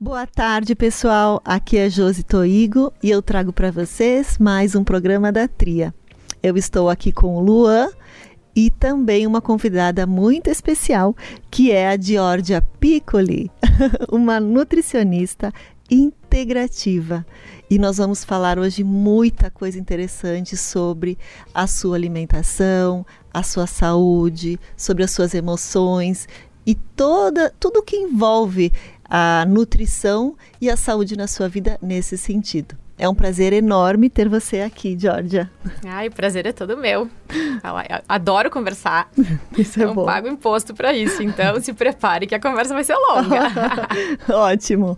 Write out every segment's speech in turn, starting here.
Boa tarde, pessoal. Aqui é Josi Toigo e eu trago para vocês mais um programa da Tria. Eu estou aqui com o Luan e também uma convidada muito especial, que é a Giorgia Piccoli, uma nutricionista integrativa. E nós vamos falar hoje muita coisa interessante sobre a sua alimentação, a sua saúde, sobre as suas emoções e tudo que envolve a nutrição e a saúde na sua vida nesse sentido. É um prazer enorme ter você aqui, Giorgia. Ai, o prazer é todo meu. Eu adoro conversar. Isso é bom. Eu pago imposto para isso, então se prepare que a conversa vai ser longa. Ótimo.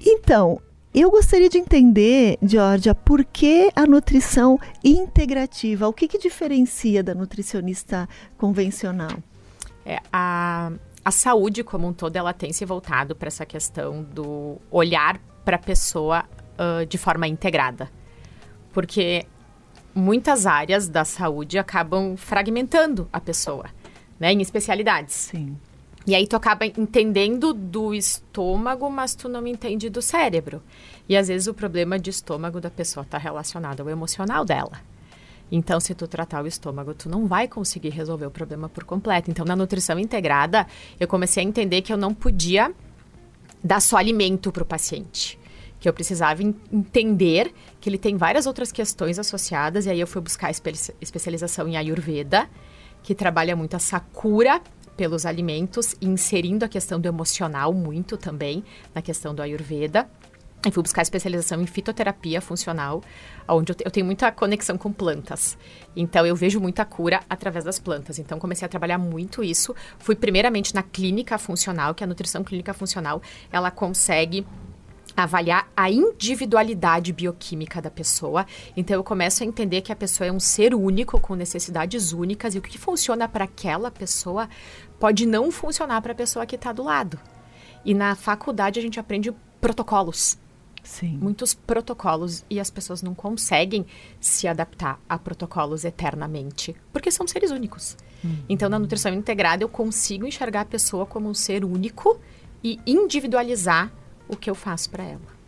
Então, eu gostaria de entender, Giorgia, por que a nutrição integrativa? O que diferencia da nutricionista convencional? A saúde como um todo, ela tem se voltado para essa questão do olhar para a pessoa de forma integrada. Porque muitas áreas da saúde acabam fragmentando a pessoa, né, em especialidades. Sim. E aí tu acaba entendendo do estômago, mas tu não entende do cérebro. E às vezes o problema de estômago da pessoa está relacionado ao emocional dela. Então, se tu tratar o estômago, tu não vai conseguir resolver o problema por completo. Então, na nutrição integrada, eu comecei a entender que eu não podia dar só alimento para o paciente. Que eu precisava entender que ele tem várias outras questões associadas. E aí eu fui buscar especialização em Ayurveda, que trabalha muito essa cura pelos alimentos, inserindo a questão do emocional muito também na questão do Ayurveda. Eu fui buscar especialização em fitoterapia funcional, onde eu tenho muita conexão com plantas. Então, eu vejo muita cura através das plantas. Então, comecei a trabalhar muito isso. Fui primeiramente na clínica funcional, que a nutrição clínica funcional, ela consegue avaliar a individualidade bioquímica da pessoa. Então, eu começo a entender que a pessoa é um ser único, com necessidades únicas, e o que funciona para aquela pessoa pode não funcionar para a pessoa que está do lado. E na faculdade, a gente aprende protocolos. Sim. Muitos protocolos, e as pessoas não conseguem se adaptar a protocolos eternamente, porque são seres únicos. Então, na nutrição integrada, eu consigo enxergar a pessoa como um ser único e individualizar o que eu faço para ela.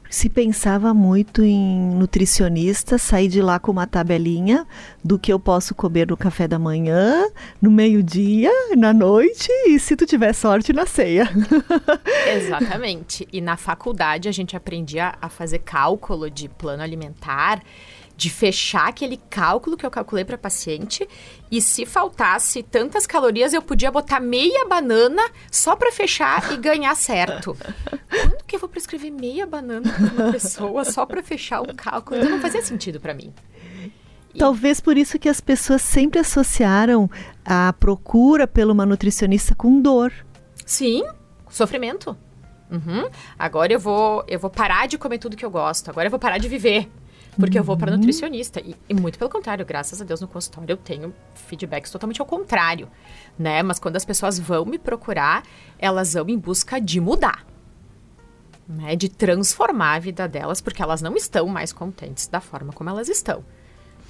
Se pensava muito em nutricionista, sair de lá com uma tabelinha do que eu posso comer no café da manhã, no meio-dia, na noite e, se tu tiver sorte, na ceia. Exatamente. E na faculdade a gente aprendia a fazer cálculo de plano alimentar, de fechar aquele cálculo que eu calculei para paciente, e se faltasse tantas calorias, eu podia botar meia banana só para fechar e ganhar certo. Quando que eu vou prescrever meia banana para uma pessoa só para fechar o cálculo? Então não fazia sentido para mim. Talvez por isso que as pessoas sempre associaram a procura por uma nutricionista com dor. Sim, sofrimento. Agora eu vou parar de comer tudo que eu gosto. Agora eu vou parar de viver. Porque eu vou para nutricionista. E muito pelo contrário, graças a Deus, no consultório eu tenho feedbacks totalmente ao contrário, né? Mas quando as pessoas vão me procurar, elas vão em busca de mudar, né? De transformar a vida delas, porque elas não estão mais contentes da forma como elas estão,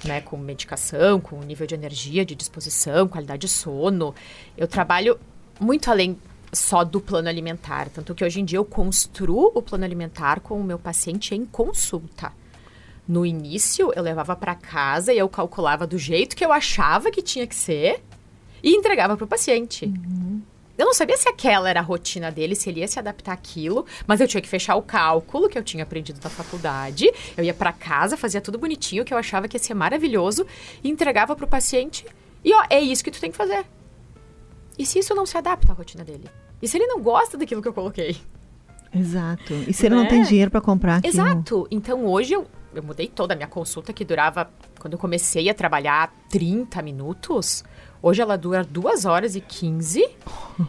né? Com medicação, com nível de energia, de disposição, qualidade de sono. Eu trabalho muito além só do plano alimentar. Tanto que hoje em dia eu construo o plano alimentar com o meu paciente em consulta. No início, eu levava para casa e eu calculava do jeito que eu achava que tinha que ser e entregava para o paciente. Eu não sabia se aquela era a rotina dele, se ele ia se adaptar àquilo, mas eu tinha que fechar o cálculo que eu tinha aprendido na faculdade. Eu ia para casa, fazia tudo bonitinho, que eu achava que ia ser maravilhoso, e entregava para o paciente. E ó, é isso que tu tem que fazer. E se isso não se adapta à rotina dele? E se ele não gosta daquilo que eu coloquei? Exato. E se ele não tem dinheiro para comprar aquilo? Exato. Então, hoje eu mudei toda a minha consulta, que durava, quando eu comecei a trabalhar, 30 minutos. Hoje ela dura 2h15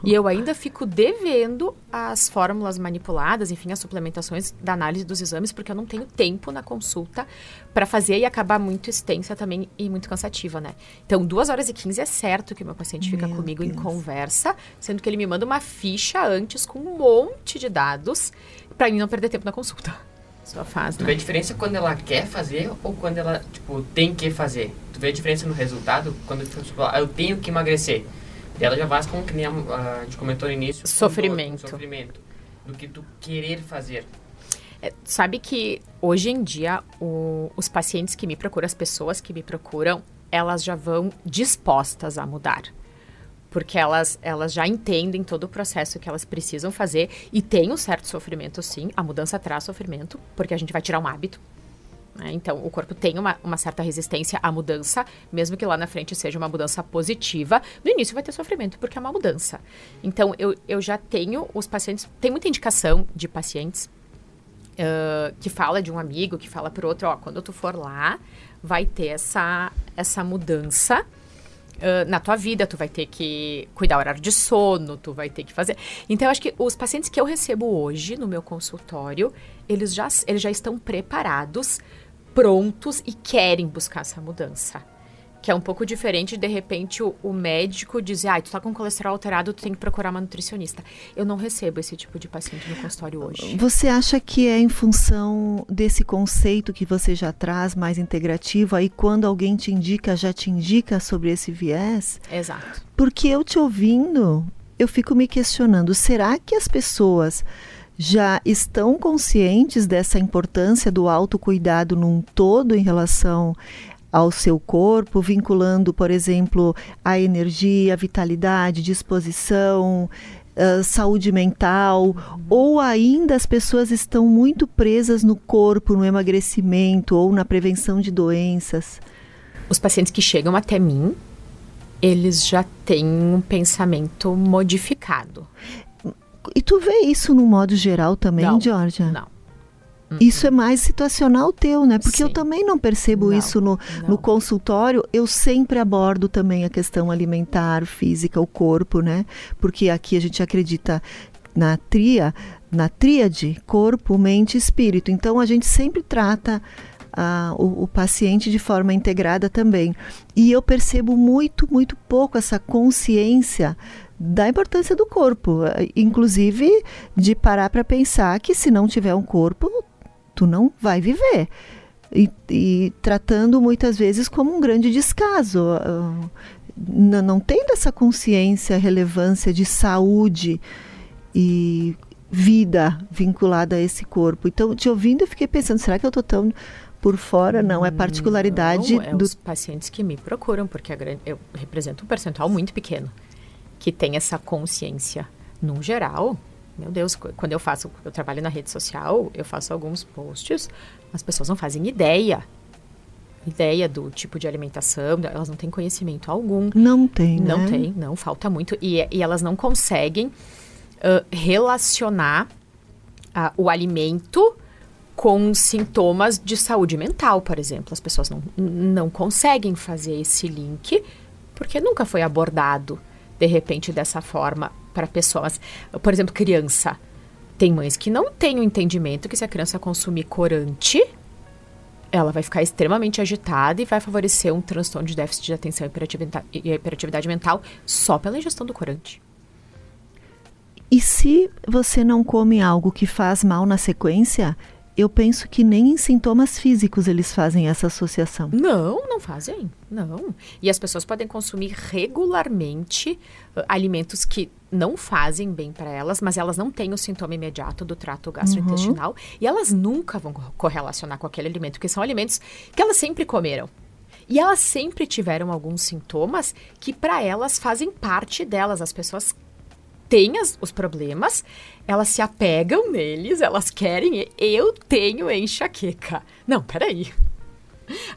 e eu ainda fico devendo as fórmulas manipuladas, enfim, as suplementações da análise dos exames, porque eu não tenho tempo na consulta para fazer, e acabar muito extensa também e muito cansativa, né? Então, 2h15 é certo que o meu paciente fica comigo em conversa, sendo que ele me manda uma ficha antes com um monte de dados para mim não perder tempo na consulta. Só faz, Tu né? vê a diferença quando ela quer fazer ou quando ela, tipo, tem que fazer? Tu vê a diferença no resultado quando tu, tipo, eu tenho que emagrecer. E ela já vai com, que nem a gente comentou no início, Sofrimento. Com sofrimento. do que tu querer fazer. Sabe que hoje em dia os pacientes que me procuram, as pessoas que me procuram, elas já vão dispostas a mudar. Porque elas já entendem todo o processo que elas precisam fazer e tem um certo sofrimento, sim. A mudança traz sofrimento, porque a gente vai tirar um hábito. Né? Então, o corpo tem uma certa resistência à mudança, mesmo que lá na frente seja uma mudança positiva. No início vai ter sofrimento, porque é uma mudança. Então, eu já tenho os pacientes... Tem muita indicação de pacientes que fala de um amigo, que fala para o outro, quando tu for lá, vai ter essa mudança na tua vida, tu vai ter que cuidar do horário de sono, tu vai ter que fazer... Então, eu acho que os pacientes que eu recebo hoje no meu consultório, eles já estão preparados, prontos e querem buscar essa mudança. Que é um pouco diferente, de repente, o médico dizer, tu tá com colesterol alterado, tu tem que procurar uma nutricionista. Eu não recebo esse tipo de paciente no consultório hoje. Você acha que é em função desse conceito que você já traz, mais integrativo, aí quando alguém te indica, já te indica sobre esse viés? Exato. Porque eu te ouvindo, eu fico me questionando, será que as pessoas já estão conscientes dessa importância do autocuidado num todo em relação ao seu corpo, vinculando, por exemplo, a energia, a vitalidade, disposição, saúde mental, ou ainda as pessoas estão muito presas no corpo, no emagrecimento ou na prevenção de doenças? Os pacientes que chegam até mim, eles já têm um pensamento modificado. E tu vê isso no modo geral também, Georgia? Não. Isso é mais situacional teu, né? Porque Sim. eu também não percebo isso no consultório. Eu sempre abordo também a questão alimentar, física, o corpo, né? Porque aqui a gente acredita na tríade, corpo, mente e espírito. Então, a gente sempre trata o paciente de forma integrada também. E eu percebo muito, muito pouco essa consciência da importância do corpo. Inclusive, de parar para pensar que se não tiver um corpo, tu não vai viver. E tratando muitas vezes como um grande descaso. Não tendo essa consciência, relevância de saúde e vida vinculada a esse corpo. Então, te ouvindo, eu fiquei pensando, será que eu estou tão por fora? Não, é particularidade os pacientes que me procuram, porque eu represento um percentual muito pequeno que tem essa consciência. No geral, meu Deus, quando eu trabalho na rede social, eu faço alguns posts, as pessoas não fazem ideia do tipo de alimentação, elas não têm conhecimento algum. Não tem, Não né? tem, não, falta muito. E elas não conseguem relacionar o alimento com sintomas de saúde mental, por exemplo. As pessoas não conseguem fazer esse link, porque nunca foi abordado, de repente, dessa forma para pessoas. Por exemplo, criança. Tem mães que não têm o entendimento que se a criança consumir corante, ela vai ficar extremamente agitada e vai favorecer um transtorno de déficit de atenção e hiperatividade mental só pela ingestão do corante. E se você não come algo que faz mal na sequência, eu penso que nem em sintomas físicos eles fazem essa associação. Não fazem, não. E as pessoas podem consumir regularmente alimentos que não fazem bem para elas, mas elas não têm o sintoma imediato do trato gastrointestinal e elas nunca vão correlacionar com aquele alimento, porque são alimentos que elas sempre comeram. E elas sempre tiveram alguns sintomas que para elas fazem parte delas. As pessoas têm os problemas, elas se apegam neles, elas querem, eu tenho enxaqueca. Não, peraí.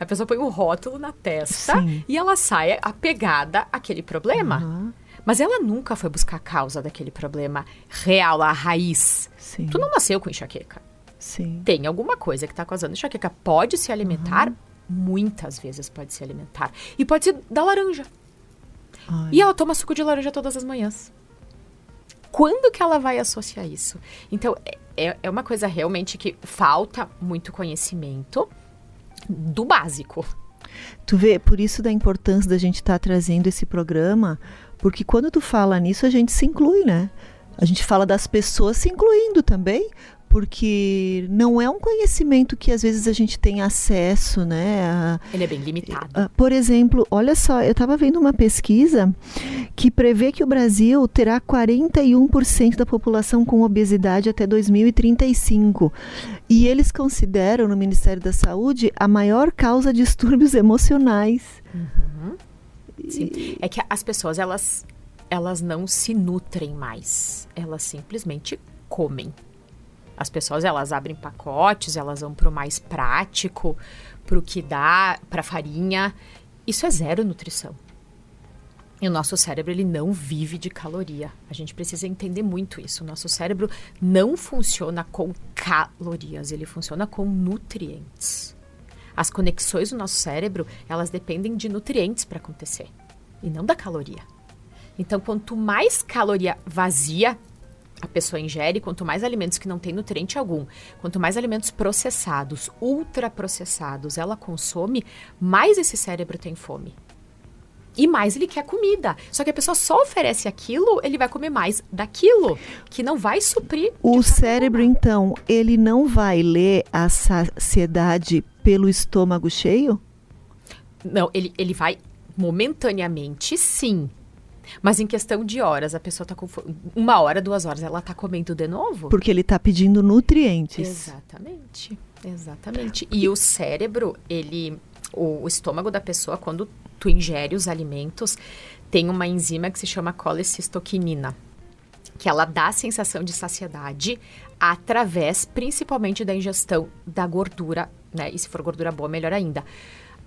A pessoa põe um rótulo na testa e ela sai apegada àquele problema. Mas ela nunca foi buscar a causa daquele problema real, a raiz. Sim. Tu não nasceu com enxaqueca. Sim. Tem alguma coisa que está causando enxaqueca. Pode se alimentar, muitas vezes pode se alimentar. E pode ser da laranja. Ai. E ela toma suco de laranja todas as manhãs. Quando que ela vai associar isso? Então, é uma coisa realmente que falta muito conhecimento do básico. Tu vê, por isso da importância da gente estar trazendo esse programa, porque quando tu fala nisso, a gente se inclui, né? A gente fala das pessoas se incluindo também, porque não é um conhecimento que às vezes a gente tem acesso, né? Ele é bem limitado. Por exemplo, olha só, eu estava vendo uma pesquisa que prevê que o Brasil terá 41% da população com obesidade até 2035. E eles consideram, no Ministério da Saúde, a maior causa de distúrbios emocionais. Uhum. Sim. É que as pessoas, elas não se nutrem mais. Elas simplesmente comem. As pessoas, elas abrem pacotes, elas vão para o mais prático, para o que dá, para farinha. Isso é zero nutrição. E o nosso cérebro, ele não vive de caloria. A gente precisa entender muito isso. O nosso cérebro não funciona com calorias, ele funciona com nutrientes. As conexões do nosso cérebro, elas dependem de nutrientes para acontecer, e não da caloria. Então, quanto mais caloria vazia a pessoa ingere, quanto mais alimentos que não tem nutriente algum, quanto mais alimentos processados, ultraprocessados ela consome, mais esse cérebro tem fome. E mais ele quer comida. Só que a pessoa só oferece aquilo, ele vai comer mais daquilo, que não vai suprir. O cérebro, então, ele não vai ler a saciedade pelo estômago cheio? Não, ele vai momentaneamente, sim. Mas em questão de horas, a pessoa está com 1 hora, 2 horas, ela está comendo de novo? Porque ele está pedindo nutrientes. Exatamente. E o cérebro, o estômago da pessoa, quando tu ingere os alimentos, tem uma enzima que se chama colecistoquinina, que ela dá a sensação de saciedade através, principalmente, da ingestão da gordura, né? E se for gordura boa, melhor ainda.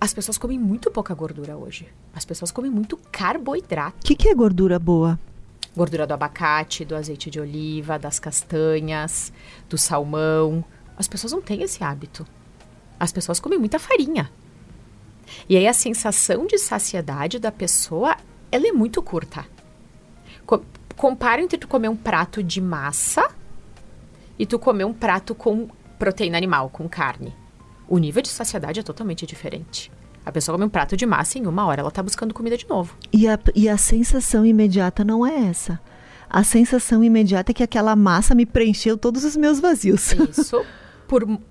As pessoas comem muito pouca gordura hoje. As pessoas comem muito carboidrato. O que é gordura boa? Gordura do abacate, do azeite de oliva, das castanhas, do salmão. As pessoas não têm esse hábito. As pessoas comem muita farinha. E aí a sensação de saciedade da pessoa, ela é muito curta. Compara entre tu comer um prato de massa e tu comer um prato com proteína animal, com carne. O nível de saciedade é totalmente diferente. A pessoa come um prato de massa e em 1 hora ela está buscando comida de novo. E a sensação imediata não é essa. A sensação imediata é que aquela massa me preencheu todos os meus vazios. Isso,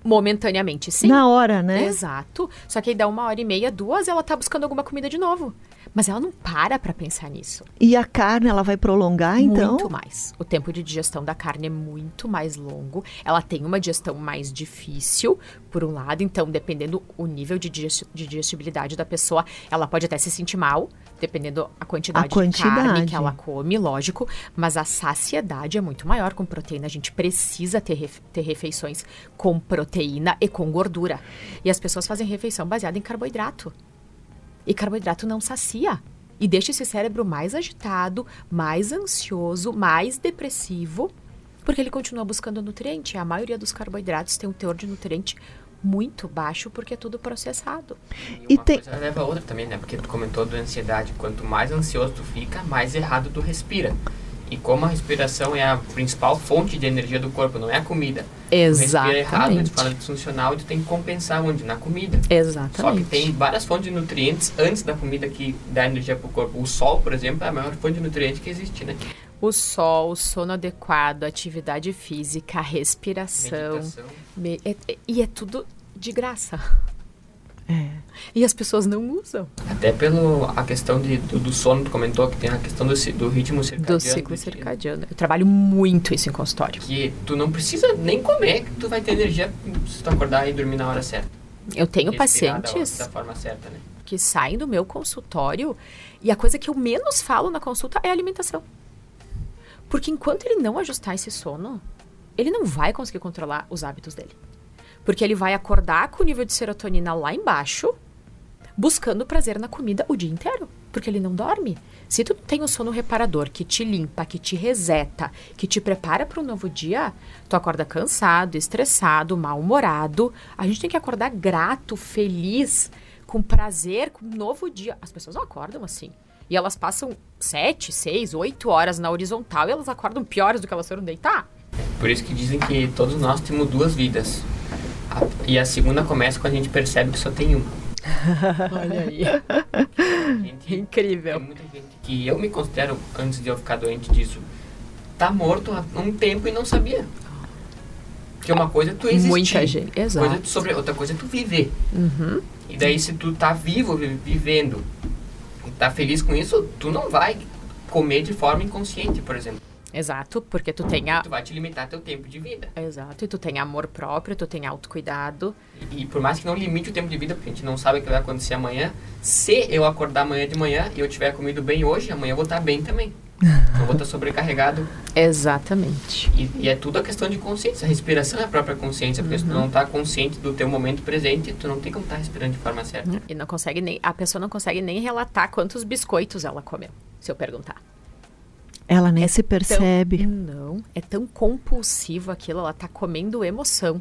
momentaneamente, sim. Na hora, né? Exato. Só que aí dá 1h30, 2, ela está buscando alguma comida de novo. Mas ela não para pensar nisso. E a carne, ela vai prolongar, então? Muito mais. O tempo de digestão da carne é muito mais longo. Ela tem uma digestão mais difícil, por um lado. Então, dependendo o nível de digestibilidade da pessoa, ela pode até se sentir mal, dependendo a quantidade de carne que ela come, lógico. Mas a saciedade é muito maior com proteína. A gente precisa ter refeições com proteína e com gordura. E as pessoas fazem refeição baseada em carboidrato. E carboidrato não sacia. E deixa esse cérebro mais agitado, mais ansioso, mais depressivo, porque ele continua buscando nutriente. A maioria dos carboidratos tem um teor de nutriente muito baixo, porque é tudo processado. E uma coisa leva a outra também, né? Porque tu comentou da ansiedade. Quanto mais ansioso tu fica, mais errado tu respira. E como a respiração é a principal fonte de energia do corpo, não é a comida. Exatamente. Tu respira errado, tu fala disfuncional e tu tem que compensar onde? Na comida. Exatamente. Só que tem várias fontes de nutrientes antes da comida que dá energia pro corpo. O sol, por exemplo, é a maior fonte de nutrientes que existe, né? O sol, o sono adequado, atividade física, respiração. Meditação. E é tudo de graça. E as pessoas não usam. Até a questão do sono, tu comentou que tem a questão do ritmo circadiano. Do ciclo circadiano. Eu trabalho muito isso em consultório. Que tu não precisa nem comer, que tu vai ter energia se tu acordar e dormir na hora certa. Eu tenho Respirar pacientes da forma certa, né? que saem do meu consultório e a coisa que eu menos falo na consulta é a alimentação. Porque enquanto ele não ajustar esse sono, ele não vai conseguir controlar os hábitos dele. Porque ele vai acordar com o nível de serotonina lá embaixo, buscando prazer na comida o dia inteiro. Porque ele não dorme. Se tu tem o sono reparador, que te limpa, que te reseta, que te prepara para um novo dia, tu acorda cansado, estressado, mal-humorado. A gente tem que acordar grato, feliz, com prazer, com um novo dia. As pessoas não acordam assim. E elas passam 7, 6, 8 horas na horizontal e elas acordam piores do que elas foram deitar. Por isso que dizem que todos nós temos 2 vidas. E a segunda começa quando a gente percebe que só tem uma. Olha aí. Incrível. Tem muita gente que eu me considero, antes de eu ficar doente disso, tá morto há um tempo e não sabia. Porque uma coisa é tu existir. Muita gente, exato. Outra coisa é tu viver. Uhum. E daí, se tu tá vivo, vivendo, e tá feliz com isso, tu não vai comer de forma inconsciente, por exemplo. Exato, porque tu vai te limitar teu tempo de vida. Exato, e tu tem amor próprio, tu tem autocuidado. E por mais que não limite o tempo de vida, porque a gente não sabe o que vai acontecer amanhã, se eu acordar amanhã de manhã e eu tiver comido bem hoje, amanhã eu vou estar bem também. Eu vou estar sobrecarregado. Exatamente. E é tudo a questão de consciência. A respiração é a própria consciência, porque se tu não tá consciente do teu momento presente, tu não tem como estar respirando de forma certa. E a pessoa não consegue nem relatar quantos biscoitos ela comeu, se eu perguntar. Ela nem se percebe. Não, é tão compulsivo aquilo, ela tá comendo emoção.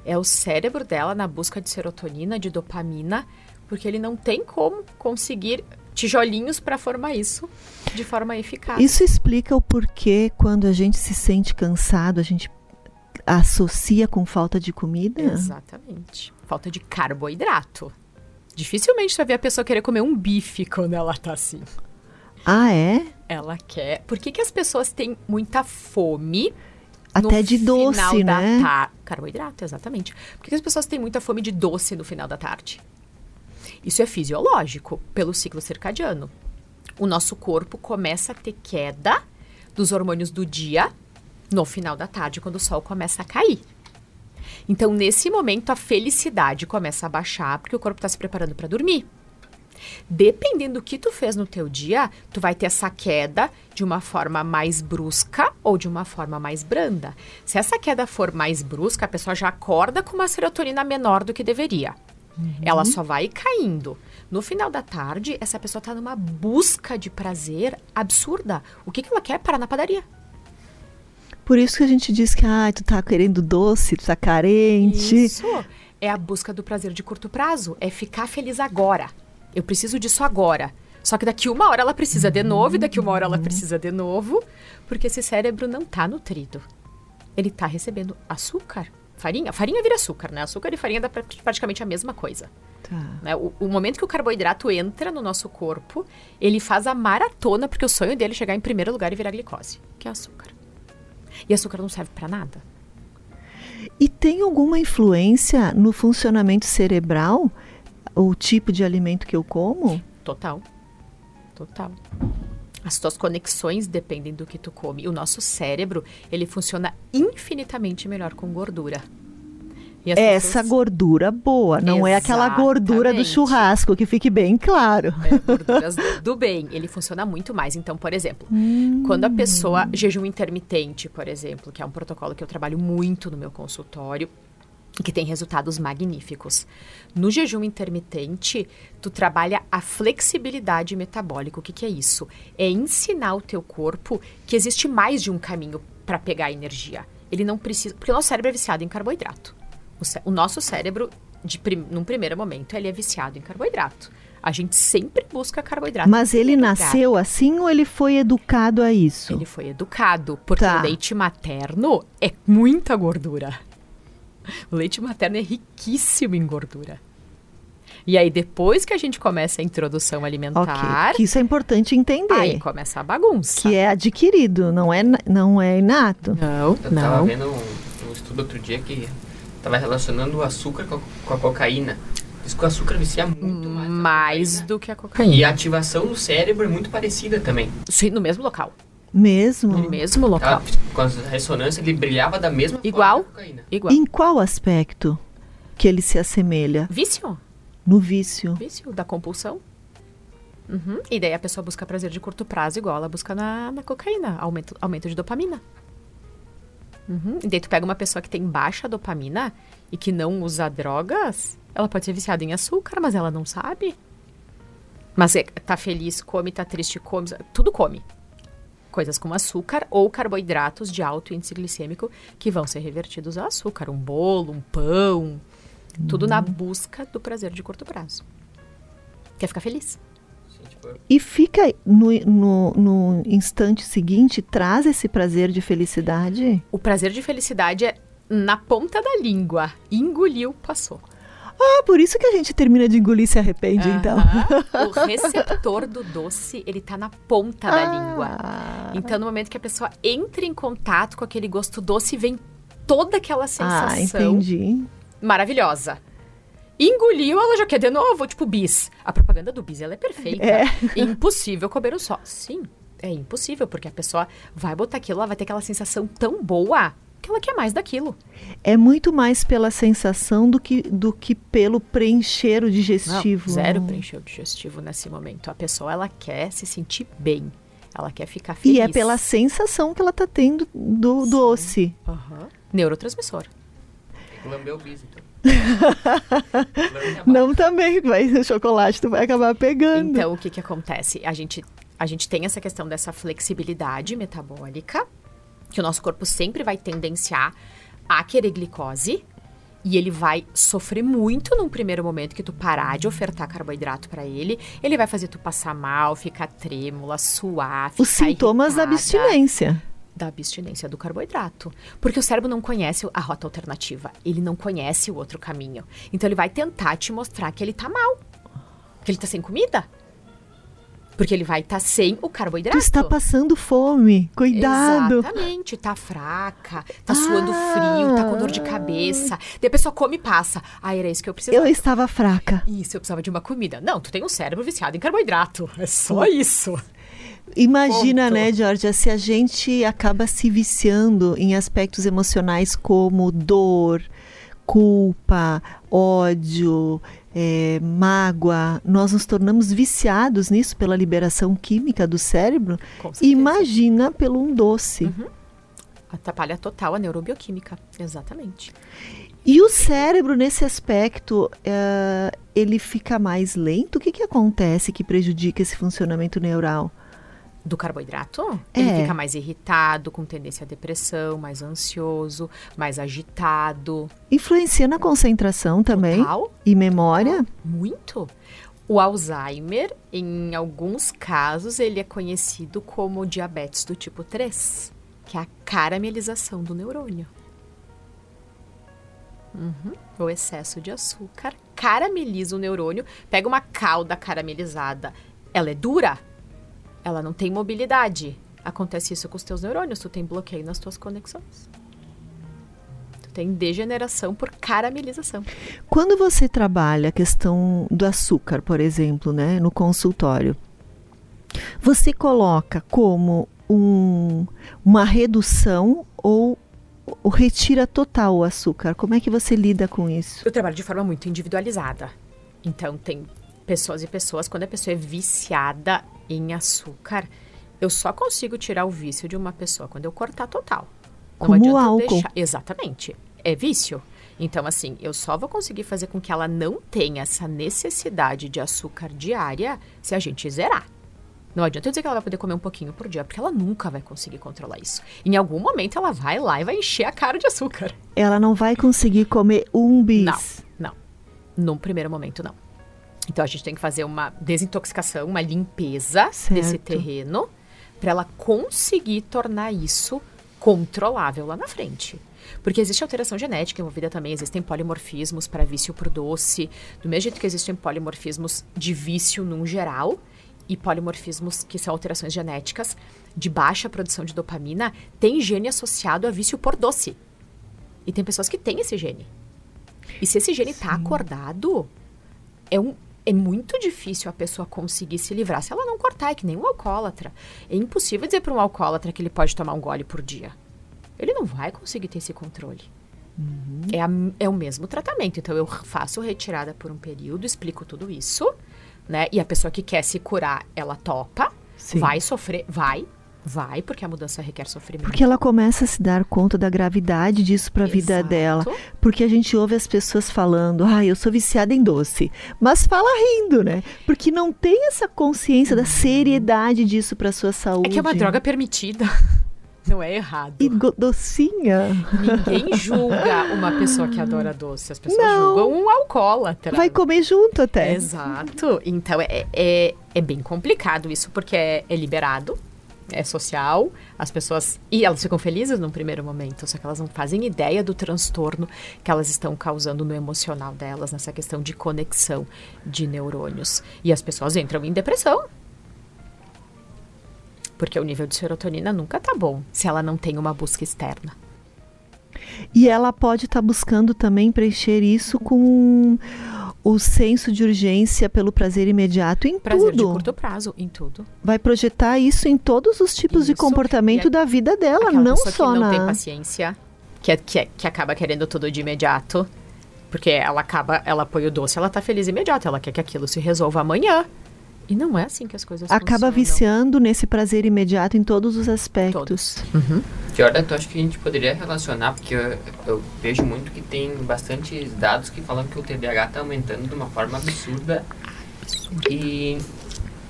É o cérebro dela na busca de serotonina, de dopamina, porque ele não tem como conseguir tijolinhos para formar isso de forma eficaz. Isso explica o porquê quando a gente se sente cansado, a gente associa com falta de comida? Exatamente. Falta de carboidrato. Dificilmente você vai ver a pessoa querer comer um bife quando ela tá assim. Ah, é? Ela quer. Por que as pessoas têm muita fome? Até de doce, né? Carboidrato, exatamente. Por que as pessoas têm muita fome de doce no final da tarde? Isso é fisiológico, pelo ciclo circadiano. O nosso corpo começa a ter queda dos hormônios do dia no final da tarde, quando o sol começa a cair. Então, nesse momento, a felicidade começa a baixar, porque o corpo está se preparando para dormir. Dependendo do que tu fez no teu dia, tu vai ter essa queda de uma forma mais brusca ou de uma forma mais branda. Se essa queda for mais brusca, a pessoa já acorda com uma serotonina menor do que deveria. Ela só vai caindo. No final da tarde, essa pessoa está numa busca de prazer absurda. O que ela quer? Parar na padaria. Por isso que a gente diz que tu tá querendo doce, tu tá carente. Isso é a busca do prazer de curto prazo. É ficar feliz agora. Eu preciso disso agora. Só que daqui uma hora ela precisa de novo, e daqui uma hora ela precisa de novo, porque esse cérebro não está nutrido. Ele está recebendo açúcar, farinha. Farinha vira açúcar, né? Açúcar e farinha dá praticamente a mesma coisa. Tá. Né? O momento que o carboidrato entra no nosso corpo, ele faz a maratona, porque o sonho dele é chegar em primeiro lugar e virar glicose, que é açúcar. E açúcar não serve para nada. E tem alguma influência no funcionamento cerebral? O tipo de alimento que eu como? Total. As tuas conexões dependem do que tu come. O nosso cérebro, ele funciona infinitamente melhor com gordura. Essa gordura boa, não é aquela gordura do churrasco, que fique bem claro. Gorduras do bem, ele funciona muito mais. Então, por exemplo, quando a pessoa jejum intermitente, por exemplo, que é um protocolo que eu trabalho muito no meu consultório, que tem resultados magníficos. No jejum intermitente, tu trabalha a flexibilidade metabólica. O que é isso? É ensinar o teu corpo que existe mais de um caminho para pegar a energia. Ele não precisa... Porque o nosso cérebro é viciado em carboidrato. O nosso cérebro, num primeiro momento, ele é viciado em carboidrato. A gente sempre busca carboidrato. Mas ele nasceu assim ou ele foi educado a isso? Ele foi educado, porque o leite materno é muita gordura. O leite materno é riquíssimo em gordura. E aí, depois que a gente começa a introdução alimentar... Que isso é importante entender. Aí começa a bagunça. Que é adquirido, não é inato. Não. Eu tava vendo um estudo outro dia que tava relacionando o açúcar com a cocaína. Diz que o açúcar vicia muito mais do que a cocaína. E a ativação no cérebro é muito parecida também. Sim, no mesmo local. Mesmo? No mesmo local. Com a ressonância, ele brilhava da mesma forma que a cocaína. Igual. Em qual aspecto que ele se assemelha? Vício. No vício. Vício, da compulsão. E daí a pessoa busca prazer de curto prazo, igual ela busca na cocaína. Aumento de dopamina. E daí tu pega uma pessoa que tem baixa dopamina e que não usa drogas, ela pode ser viciada em açúcar, mas ela não sabe. Mas tá feliz, come, tá triste, come, tudo come. Coisas como açúcar ou carboidratos de alto índice glicêmico que vão ser revertidos a açúcar. Um bolo, um pão, tudo na busca do prazer de curto prazo. Quer ficar feliz? Sim, tipo... E fica no instante seguinte, traz esse prazer de felicidade? O prazer de felicidade é na ponta da língua. Engoliu, passou. Por isso que a gente termina de engolir e se arrepende, então. O receptor do doce, ele tá na ponta da língua. Então, no momento que a pessoa entra em contato com aquele gosto doce, vem toda aquela sensação entendi. maravilhosa. Engoliu, ela já quer de novo, tipo bis. A propaganda do bis, ela é perfeita. É impossível comer um só. Sim, é impossível, porque a pessoa vai botar aquilo, ela vai ter aquela sensação tão boa que ela quer mais daquilo. É muito mais pela sensação do que pelo preencher o digestivo. Não, zero preencher o digestivo nesse momento. A pessoa, ela quer se sentir bem. Ela quer ficar feliz. E é pela sensação que ela tá tendo do doce. Neurotransmissor. Lambeu o bis, então. Não também, o chocolate tu vai acabar pegando. Então, o que acontece? A gente tem essa questão dessa flexibilidade metabólica, que o nosso corpo sempre vai tendenciar a querer glicose, e ele vai sofrer muito num primeiro momento que tu parar de ofertar carboidrato para ele. Ele vai fazer tu passar mal, ficar trêmula, suar, ficar os sintomas da abstinência. Da abstinência do carboidrato. Porque o cérebro não conhece a rota alternativa. Ele não conhece o outro caminho. Então ele vai tentar te mostrar que ele tá mal. Que ele tá sem comida. Porque ele vai estar sem o carboidrato. Tu está passando fome. Cuidado. Exatamente. Tá fraca, tá suando frio, tá com dor de cabeça. Daí a pessoa come e passa. Era isso que eu precisava. Eu estava fraca. Isso, eu precisava de uma comida. Não, tu tem um cérebro viciado em carboidrato. É só isso. Imagina, né, Georgia, se a gente acaba se viciando em aspectos emocionais como dor, culpa, ódio, mágoa, nós nos tornamos viciados nisso pela liberação química do cérebro. Imagina pelo um doce. Atrapalha total a neurobioquímica, exatamente. E o cérebro, nesse aspecto, ele fica mais lento? O que acontece que prejudica esse funcionamento neural? Do carboidrato? Ele fica mais irritado, com tendência à depressão, mais ansioso, mais agitado. Influencia na concentração também? Total. E memória? Total. Muito. O Alzheimer, em alguns casos, ele é conhecido como diabetes do tipo 3, que é a caramelização do neurônio. O excesso de açúcar carameliza o neurônio, pega uma calda caramelizada, ela é dura, ela não tem mobilidade. Acontece isso com os teus neurônios, tu tem bloqueio nas tuas conexões. Tu tem degeneração por caramelização. Quando você trabalha a questão do açúcar, por exemplo, né, no consultório, você coloca como uma redução ou retira total o açúcar? Como é que você lida com isso? Eu trabalho de forma muito individualizada. Então, tem pessoas e pessoas. Quando a pessoa é viciada em açúcar, eu só consigo tirar o vício de uma pessoa quando eu cortar total. Não como adianta o álcool. deixar. Exatamente. É vício. Então, assim, eu só vou conseguir fazer com que ela não tenha essa necessidade de açúcar diária se a gente zerar. Não adianta eu dizer que ela vai poder comer um pouquinho por dia, porque ela nunca vai conseguir controlar isso. Em algum momento ela vai lá e vai encher a cara de açúcar. Ela não vai conseguir comer um bis. Não. Num primeiro momento, não. Então a gente tem que fazer uma desintoxicação, uma limpeza desse terreno, para ela conseguir tornar isso controlável lá na frente. Porque existe alteração genética envolvida também, existem polimorfismos para vício por doce, do mesmo jeito que existem polimorfismos de vício num geral, e polimorfismos que são alterações genéticas de baixa produção de dopamina, tem gene associado a vício por doce. E tem pessoas que têm esse gene. E se esse gene está acordado, é muito difícil a pessoa conseguir se livrar se ela não cortar, é que nem um alcoólatra. É impossível dizer para um alcoólatra que ele pode tomar um gole por dia. Ele não vai conseguir ter esse controle. É o mesmo tratamento. Então, eu faço retirada por um período, explico tudo isso, né? E a pessoa que quer se curar, ela topa, vai sofrer, vai, porque a mudança requer sofrimento. Porque ela começa a se dar conta da gravidade disso para a vida dela. Porque a gente ouve as pessoas falando, eu sou viciada em doce. Mas fala rindo, né? Porque não tem essa consciência da seriedade disso para sua saúde. É que é uma droga permitida. Não é errado. E docinha. Ninguém julga uma pessoa que adora doce. As pessoas julgam um alcoólatra. Vai comer junto até. Exato. Então, é bem complicado isso, porque é liberado, é social, as pessoas... E elas ficam felizes num primeiro momento, só que elas não fazem ideia do transtorno que elas estão causando no emocional delas, nessa questão de conexão de neurônios. E as pessoas entram em depressão. Porque o nível de serotonina nunca tá bom se ela não tem uma busca externa. E ela pode estar buscando também preencher isso com o senso de urgência pelo prazer imediato em Prazer tudo. de curto prazo, em tudo. Vai projetar isso em todos os tipos de Isso. comportamento da vida dela, Aquela não pessoa só que não na... tem paciência, que acaba querendo tudo de imediato. Porque ela põe o doce, ela tá feliz imediato. Ela quer que aquilo se resolva amanhã. E não é assim que as coisas Acaba funcionam. viciando nesse prazer imediato em todos os aspectos. Uhum. Jordan, eu acho que a gente poderia relacionar, porque eu vejo muito que tem bastante dados que falam que o TDAH está aumentando de uma forma absurda. E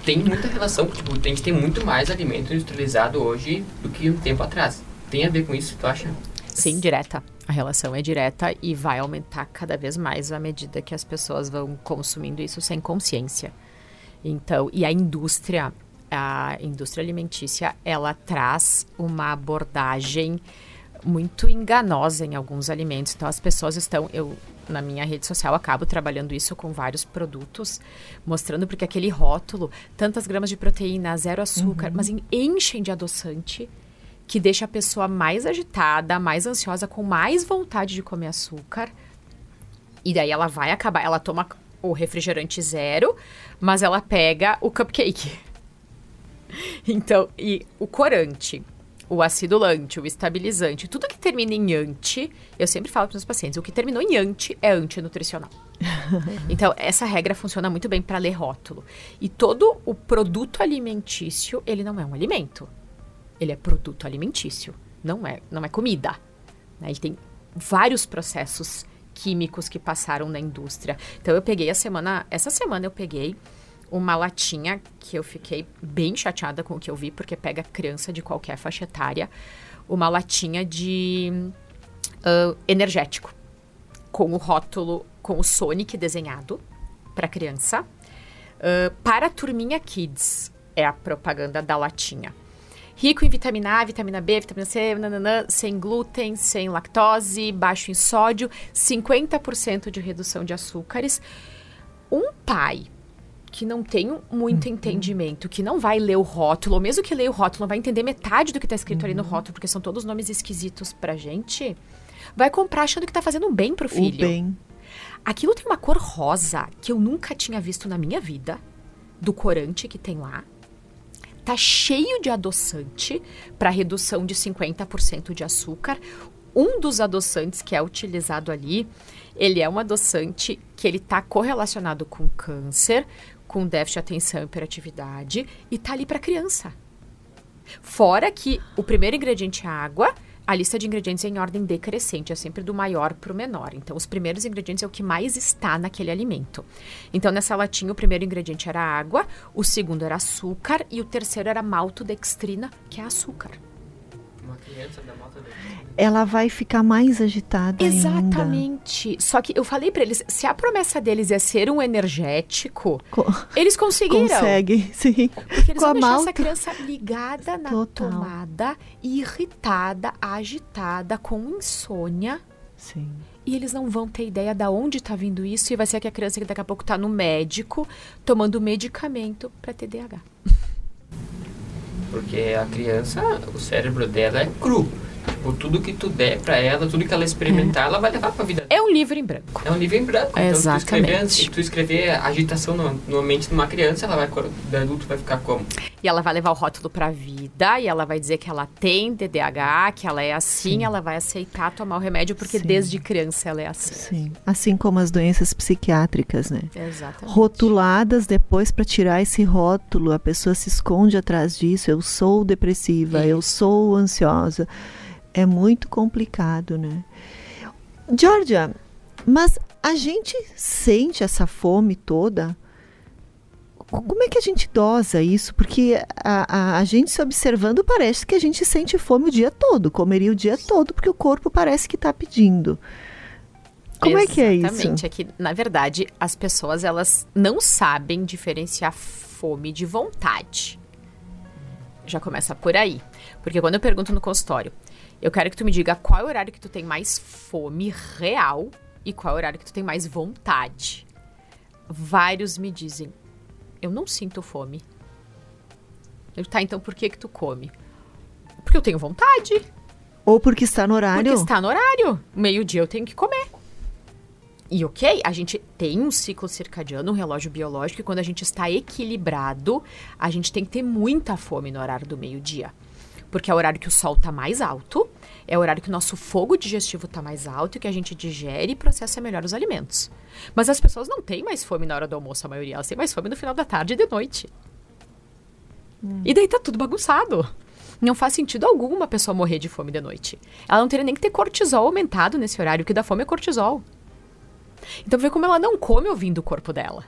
tem muita relação, tipo, a gente tem muito mais alimento industrializado hoje do que um tempo atrás. Tem a ver com isso, tu acha? Sim, direta. A relação é direta e vai aumentar cada vez mais à medida que as pessoas vão consumindo isso sem consciência. Então, e a indústria alimentícia, ela traz uma abordagem muito enganosa em alguns alimentos. Então, as pessoas na minha rede social, acabo trabalhando isso com vários produtos, mostrando porque aquele rótulo, tantas gramas de proteína, 0 açúcar, mas enchem de adoçante, que deixa a pessoa mais agitada, mais ansiosa, com mais vontade de comer açúcar. E daí ela vai acabar, ela toma o refrigerante 0, mas ela pega o cupcake. Então, e o corante, o acidulante, o estabilizante, tudo que termina em ante, eu sempre falo para os meus pacientes, o que terminou em ante é antinutricional. Então, essa regra funciona muito bem para ler rótulo. E todo o produto alimentício, ele não é um alimento. Ele é produto alimentício, não é comida. Né? Ele tem vários processos químicos que passaram na indústria. Então, essa semana eu peguei uma latinha que eu fiquei bem chateada com o que eu vi, porque pega criança de qualquer faixa etária, uma latinha de energético, com o rótulo, com o Sonic desenhado para criança, para a turminha Kids, é a propaganda da latinha. Rico em vitamina A, vitamina B, vitamina C, sem glúten, sem lactose, baixo em sódio, 50% de redução de açúcares. Um pai que não tem muito entendimento, que não vai ler o rótulo, ou mesmo que leia o rótulo, não vai entender metade do que está escrito ali no rótulo, porque são todos nomes esquisitos pra gente, vai comprar achando que tá fazendo um bem pro filho. O bem. Aquilo tem uma cor rosa que eu nunca tinha visto na minha vida, do corante que tem lá. Tá cheio de adoçante para redução de 50% de açúcar. Um dos adoçantes que é utilizado ali, ele é um adoçante que ele tá correlacionado com câncer, com déficit de atenção e hiperatividade, e tá ali para criança. Fora que o primeiro ingrediente é água, a lista de ingredientes é em ordem decrescente, é sempre do maior para o menor. Então, os primeiros ingredientes é o que mais está naquele alimento. Então, nessa latinha, o primeiro ingrediente era água, o segundo era açúcar e o terceiro era maltodextrina, que é açúcar. Uma criança da maltodextrina. Ela vai ficar mais agitada ainda. Exatamente. Só que eu falei pra eles, se a promessa deles é ser um energético, eles conseguiram. Consegue, sim. Porque eles Com vão deixar malta. essa criança ligada na Total. tomada, irritada, agitada, com insônia. Sim. E eles não vão ter ideia de onde está vindo isso. E vai ser que a criança que daqui a pouco está no médico, tomando medicamento para TDAH. Porque a criança, o cérebro dela é cru. Tipo, tudo que tu der pra ela, tudo que ela experimentar, ela vai levar pra vida. É um livro em branco. É um livro em branco. Então, Exatamente. se tu escrever agitação no mente de uma criança, ela vai, do adulto vai ficar como? E ela vai levar o rótulo pra vida, e ela vai dizer que ela tem TDAH, que ela é assim, Sim. ela vai aceitar tomar o remédio, porque Sim. desde criança ela é assim. Sim. Assim como as doenças psiquiátricas, né? Exatamente. Rotuladas depois para tirar esse rótulo, a pessoa se esconde atrás disso. Eu sou depressiva, eu sou ansiosa. É muito complicado, né? Georgia, mas a gente sente essa fome toda? Como é que a gente dosa isso? Porque a gente se observando parece que a gente sente fome o dia todo, comeria o dia todo, porque o corpo parece que está pedindo. Como é que é isso? Exatamente. É que, na verdade, as pessoas, elas não sabem diferenciar fome de vontade. Já começa por aí. Porque quando eu pergunto no consultório, eu quero que tu me diga qual é o horário que tu tem mais fome real e qual é o horário que tu tem mais vontade. Vários me dizem, eu não sinto fome. Tá, então por que tu come? Porque eu tenho vontade. Ou porque está no horário? Porque está no horário. Meio-dia eu tenho que comer. E ok, a gente tem um ciclo circadiano, um relógio biológico, e quando a gente está equilibrado, a gente tem que ter muita fome no horário do meio-dia. Porque é o horário que o sol está mais alto, é o horário que o nosso fogo digestivo está mais alto, e que a gente digere e processa melhor os alimentos. Mas as pessoas não têm mais fome na hora do almoço, a maioria. Elas têm mais fome no final da tarde e de noite. E daí tá tudo bagunçado. Não faz sentido algum uma pessoa morrer de fome de noite. Ela não teria nem que ter cortisol aumentado nesse horário, o que dá fome é cortisol. Então vê como ela não come ouvindo o corpo dela.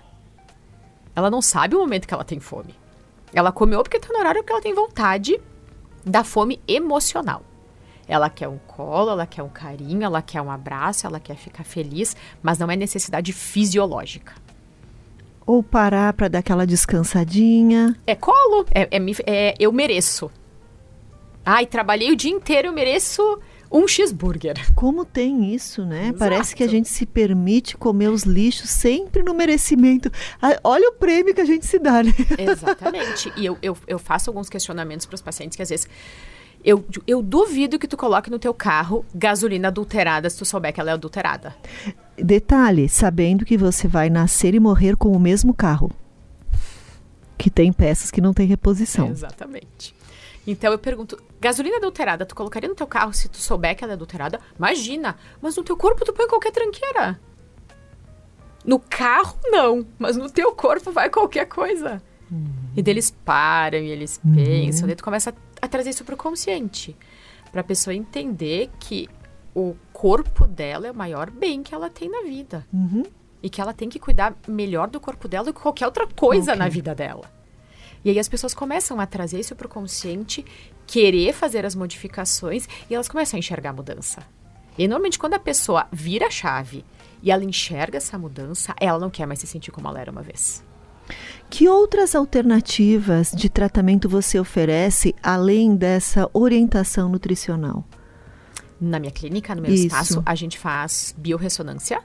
Ela não sabe o momento que ela tem fome. Ela come ou porque tá no horário que ela tem vontade da fome emocional. Ela quer um colo, ela quer um carinho, ela quer um abraço, ela quer ficar feliz, mas não é necessidade fisiológica. Ou parar para dar aquela descansadinha. É colo, eu mereço. Ai, trabalhei o dia inteiro, eu mereço um cheeseburger. Como tem isso, né? Exato. Parece que a gente se permite comer os lixos sempre no merecimento. Olha o prêmio que a gente se dá, né? Exatamente. E eu faço alguns questionamentos para os pacientes que às vezes... Eu duvido que tu coloque no teu carro gasolina adulterada se tu souber que ela é adulterada. Detalhe, sabendo que você vai nascer e morrer com o mesmo carro. Que tem peças que não tem reposição. Exatamente. Então eu pergunto, gasolina adulterada, tu colocaria no teu carro se tu souber que ela é adulterada? Imagina, mas no teu corpo tu põe qualquer tranqueira. No carro, não, mas no teu corpo vai qualquer coisa. E daí eles param e eles pensam, daí tu começa a trazer isso pro consciente. Pra pessoa entender que o corpo dela é o maior bem que ela tem na vida. E que ela tem que cuidar melhor do corpo dela do que qualquer outra coisa na vida dela. E aí as pessoas começam a trazer isso pro consciente, querer fazer as modificações e elas começam a enxergar a mudança. E normalmente quando a pessoa vira a chave e ela enxerga essa mudança, ela não quer mais se sentir como ela era uma vez. Que outras alternativas de tratamento você oferece além dessa orientação nutricional? Na minha clínica, no meu espaço, a gente faz biorressonância,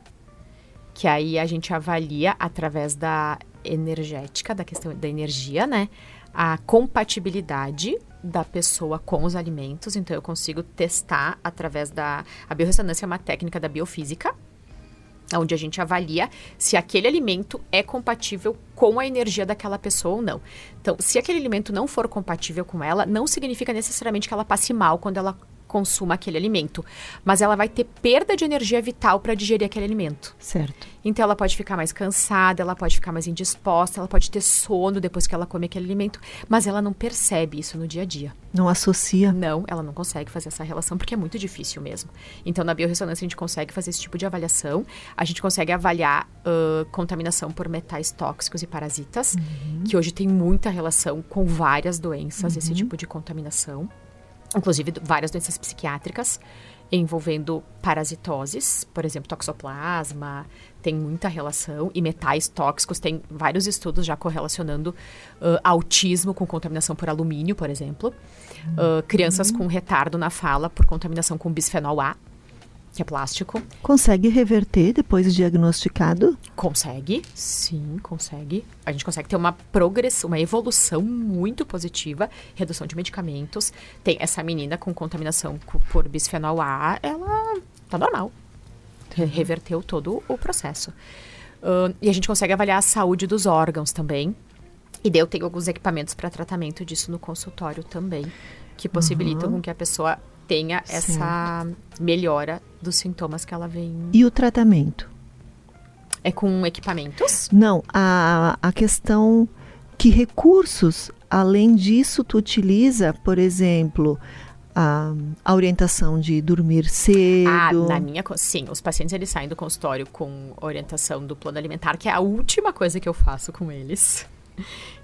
que aí a gente avalia através da energética, da questão da energia, né? A compatibilidade da pessoa com os alimentos. Então, eu consigo testar através da... A biorressonância é uma técnica da biofísica, onde a gente avalia se aquele alimento é compatível com a energia daquela pessoa ou não. Então, se aquele alimento não for compatível com ela, não significa necessariamente que ela passe mal quando ela consuma aquele alimento, mas ela vai ter perda de energia vital para digerir aquele alimento. Certo. Então ela pode ficar mais cansada, ela pode ficar mais indisposta, ela pode ter sono depois que ela come aquele alimento, mas ela não percebe isso no dia a dia. Não associa? Não, ela não consegue fazer essa relação porque é muito difícil mesmo. Então na biorressonância a gente consegue fazer esse tipo de avaliação, a gente consegue avaliar contaminação por metais tóxicos e parasitas, que hoje tem muita relação com várias doenças, esse tipo de contaminação. Inclusive várias doenças psiquiátricas envolvendo parasitoses, por exemplo, toxoplasma, tem muita relação, e metais tóxicos, tem vários estudos já correlacionando autismo com contaminação por alumínio, por exemplo, crianças com retardo na fala por contaminação com bisfenol A, que é plástico. Consegue reverter depois de diagnosticado? Consegue, sim, consegue. A gente consegue ter uma progressão, uma evolução muito positiva, redução de medicamentos. Tem essa menina com contaminação por bisfenol A, ela tá normal. Reverteu todo o processo. E a gente consegue avaliar a saúde dos órgãos também. E daí eu tenho alguns equipamentos para tratamento disso no consultório também, que possibilitam com que a pessoa tenha essa melhora dos sintomas que ela vem. E o tratamento? É com equipamentos? Não, a questão, que recursos, além disso, tu utiliza, por exemplo, a orientação de dormir cedo? Sim, os pacientes eles saem do consultório com orientação do plano alimentar, que é a última coisa que eu faço com eles.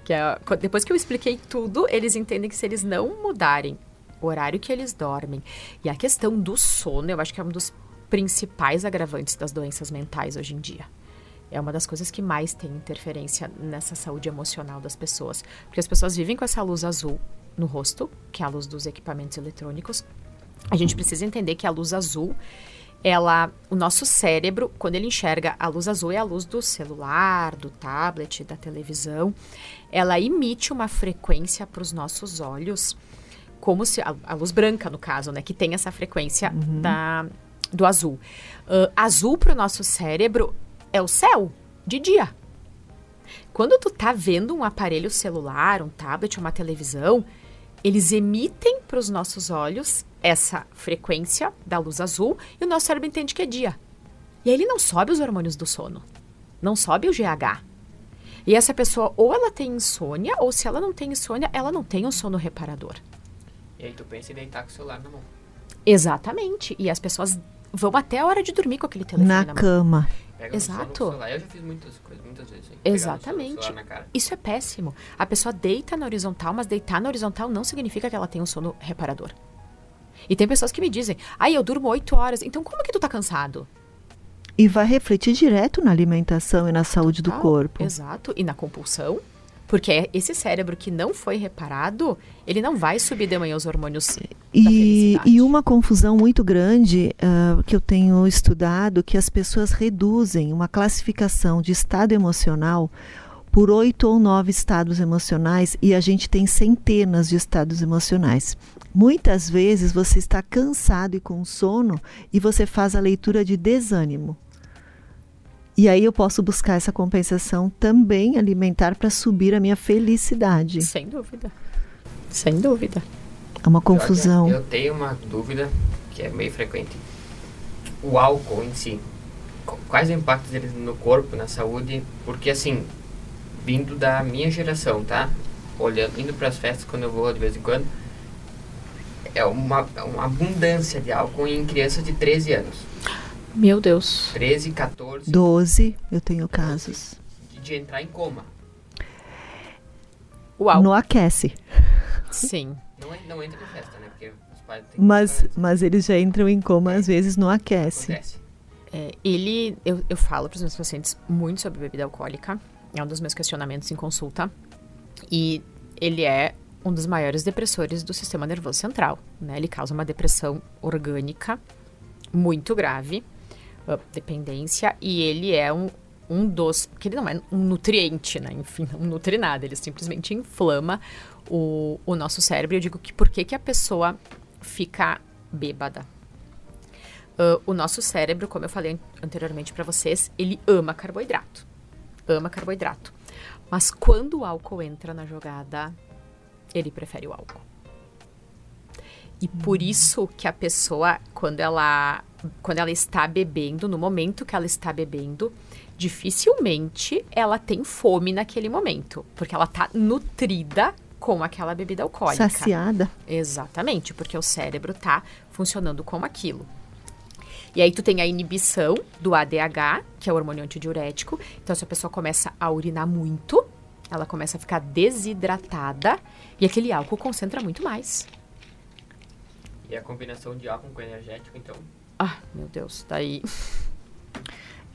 Que é, depois que eu expliquei tudo, eles entendem que se eles não mudarem o horário que eles dormem e a questão do sono, eu acho que é um dos principais agravantes das doenças mentais hoje em dia. É uma das coisas que mais tem interferência nessa saúde emocional das pessoas. Porque as pessoas vivem com essa luz azul no rosto, que é a luz dos equipamentos eletrônicos. A gente precisa entender que a luz azul, o nosso cérebro, quando ele enxerga a luz azul, é a luz do celular, do tablet, da televisão. Ela emite uma frequência para os nossos olhos como se... A luz branca, no caso, né? Que tem essa frequência do azul. Azul para o nosso cérebro é o céu de dia. Quando tu tá vendo um aparelho celular, um tablet, uma televisão, eles emitem para os nossos olhos essa frequência da luz azul e o nosso cérebro entende que é dia. E aí ele não sobe os hormônios do sono, não sobe o GH. E essa pessoa, ou ela tem insônia, ou se ela não tem insônia, ela não tem um sono reparador. E aí tu pensa em deitar com o celular na mão. Exatamente. E as pessoas vão até a hora de dormir com aquele telefone na mão. cama. Pega Exato. no sono com o celular. Eu já fiz muitas vezes. Hein? Exatamente. Pegar no celular na cara. Isso é péssimo. A pessoa deita na horizontal, mas deitar na horizontal não significa que ela tem um sono reparador. E tem pessoas que me dizem, eu durmo 8 horas, então como que tu tá cansado? E vai refletir direto na alimentação e na saúde do corpo. Exato, e na compulsão, porque esse cérebro que não foi reparado, ele não vai subir de manhã os hormônios da felicidade. E uma confusão muito grande que eu tenho estudado, que as pessoas reduzem uma classificação de estado emocional por 8 ou 9 estados emocionais, e a gente tem centenas de estados emocionais. Muitas vezes você está cansado e com sono e você faz a leitura de desânimo. E aí eu posso buscar essa compensação também alimentar para subir a minha felicidade. Sem dúvida. Sem dúvida. É uma confusão. Eu tenho uma dúvida que é meio frequente. O álcool em si, quais impactos dele no corpo, na saúde? Porque assim, vindo da minha geração, tá? Indo para as festas quando eu vou de vez em quando, é uma abundância de álcool em crianças de 13 anos. Meu Deus. 13, 14. 12, eu tenho casos. De entrar em coma. Uau. Não aquece. Sim. Não entra na festa, né? Porque os pais têm mas eles já entram em coma, às vezes não aquece. Acontece. Eu falo para os meus pacientes muito sobre bebida alcoólica. É um dos meus questionamentos em consulta. E ele é um dos maiores depressores do sistema nervoso central, né? Ele causa uma depressão orgânica muito grave, dependência, e ele é um dos... Porque ele não é um nutriente, né? Enfim, não nutre nada, ele simplesmente inflama o nosso cérebro. Eu digo que por que a pessoa fica bêbada? O nosso cérebro, como eu falei anteriormente para vocês, ele ama carboidrato. Ama carboidrato. Mas quando o álcool entra na jogada, ele prefere o álcool. E por isso que a pessoa, quando ela está bebendo, no momento que ela está bebendo, dificilmente ela tem fome naquele momento. Porque ela está nutrida com aquela bebida alcoólica. Saciada. Exatamente, porque o cérebro está funcionando como aquilo. E aí tu tem a inibição do ADH, que é o hormônio antidiurético. Então, se a pessoa começa a urinar muito, ela começa a ficar desidratada e aquele álcool concentra muito mais. E a combinação de álcool com energético, então? Meu Deus, daí...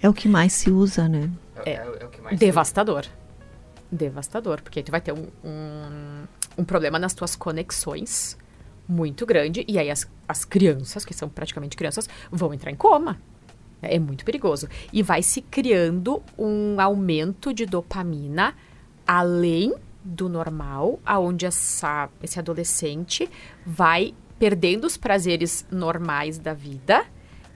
É o que mais se usa, né? É o que mais devastador. Devastador, porque aí tu vai ter um problema nas tuas conexões muito grande, e aí as crianças, que são praticamente crianças, vão entrar em coma. É muito perigoso. E vai se criando um aumento de dopamina além do normal, aonde esse adolescente vai perdendo os prazeres normais da vida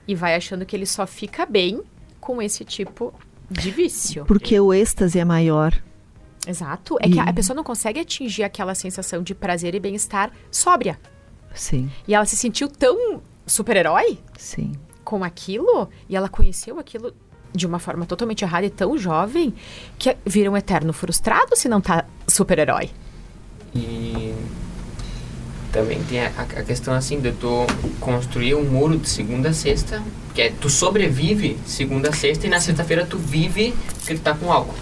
e vai achando que ele só fica bem com esse tipo de vício. Porque o êxtase é maior. Exato. É que a pessoa não consegue atingir aquela sensação de prazer e bem-estar sóbria. Sim. E ela se sentiu tão super-herói Sim. com aquilo, e ela conheceu aquilo de uma forma totalmente errada e tão jovem, que vira um eterno frustrado se não tá super-herói. E também tem a questão assim de tu construir um muro de segunda a sexta, que é tu sobrevive segunda a sexta e na sexta-feira tu vive porque tu tá com álcool.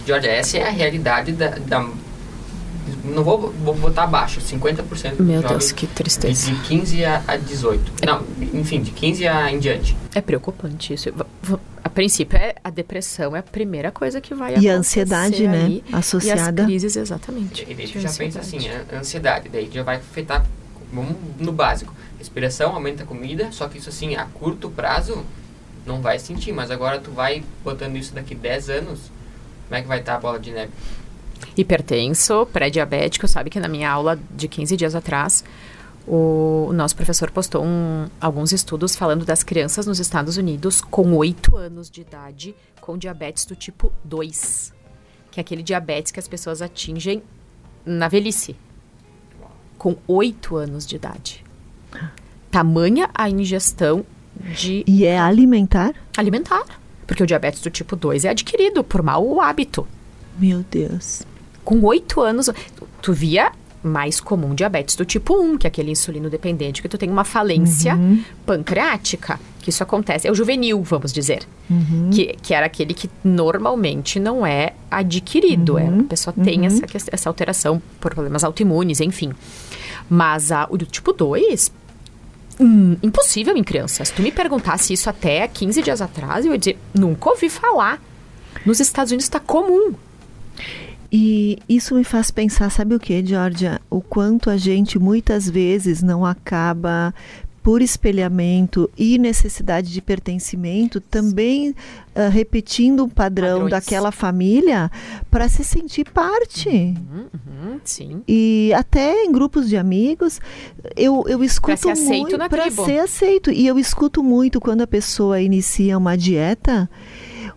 Georgia, essa é a realidade da não vou botar abaixo, 50% Meu Deus, que tristeza. De 15 a 18. Não, enfim, de 15 em diante. É preocupante isso. A princípio, a depressão é a primeira coisa que vai acontecer. E a ansiedade, né? Associada. E as crises, exatamente. E daí tu já pensa assim, a ansiedade, daí já vai afetar, vamos no básico. Respiração, aumenta a comida, só que isso assim, a curto prazo, não vai sentir. Mas agora tu vai botando isso daqui 10 anos, como é que vai estar a bola de neve? Hipertenso, pré-diabético, sabe que na minha aula de 15 dias atrás, o nosso professor postou alguns estudos falando das crianças nos Estados Unidos com 8 anos de idade com diabetes do tipo 2, que é aquele diabetes que as pessoas atingem na velhice, com 8 anos de idade. Tamanha a ingestão de... E é alimentar? Alimentar, porque o diabetes do tipo 2 é adquirido por mau hábito. Meu Deus. Com 8 anos, tu via mais comum diabetes do tipo 1, que é aquele insulino dependente, que tu tem uma falência pancreática, que isso acontece, é o juvenil, vamos dizer, que era aquele que normalmente não é adquirido, a pessoa tem essa alteração por problemas autoimunes, enfim. Mas o do tipo 2, impossível em crianças. Se tu me perguntasse isso até 15 dias atrás, eu ia dizer, nunca ouvi falar. Nos Estados Unidos está comum. E isso me faz pensar, sabe o que, Georgia? O quanto a gente muitas vezes não acaba, por espelhamento e necessidade de pertencimento, também repetindo um padrão daquela família para se sentir parte. Sim. E até em grupos de amigos, eu escuto pra ser aceito muito para ser aceito. E eu escuto muito quando a pessoa inicia uma dieta.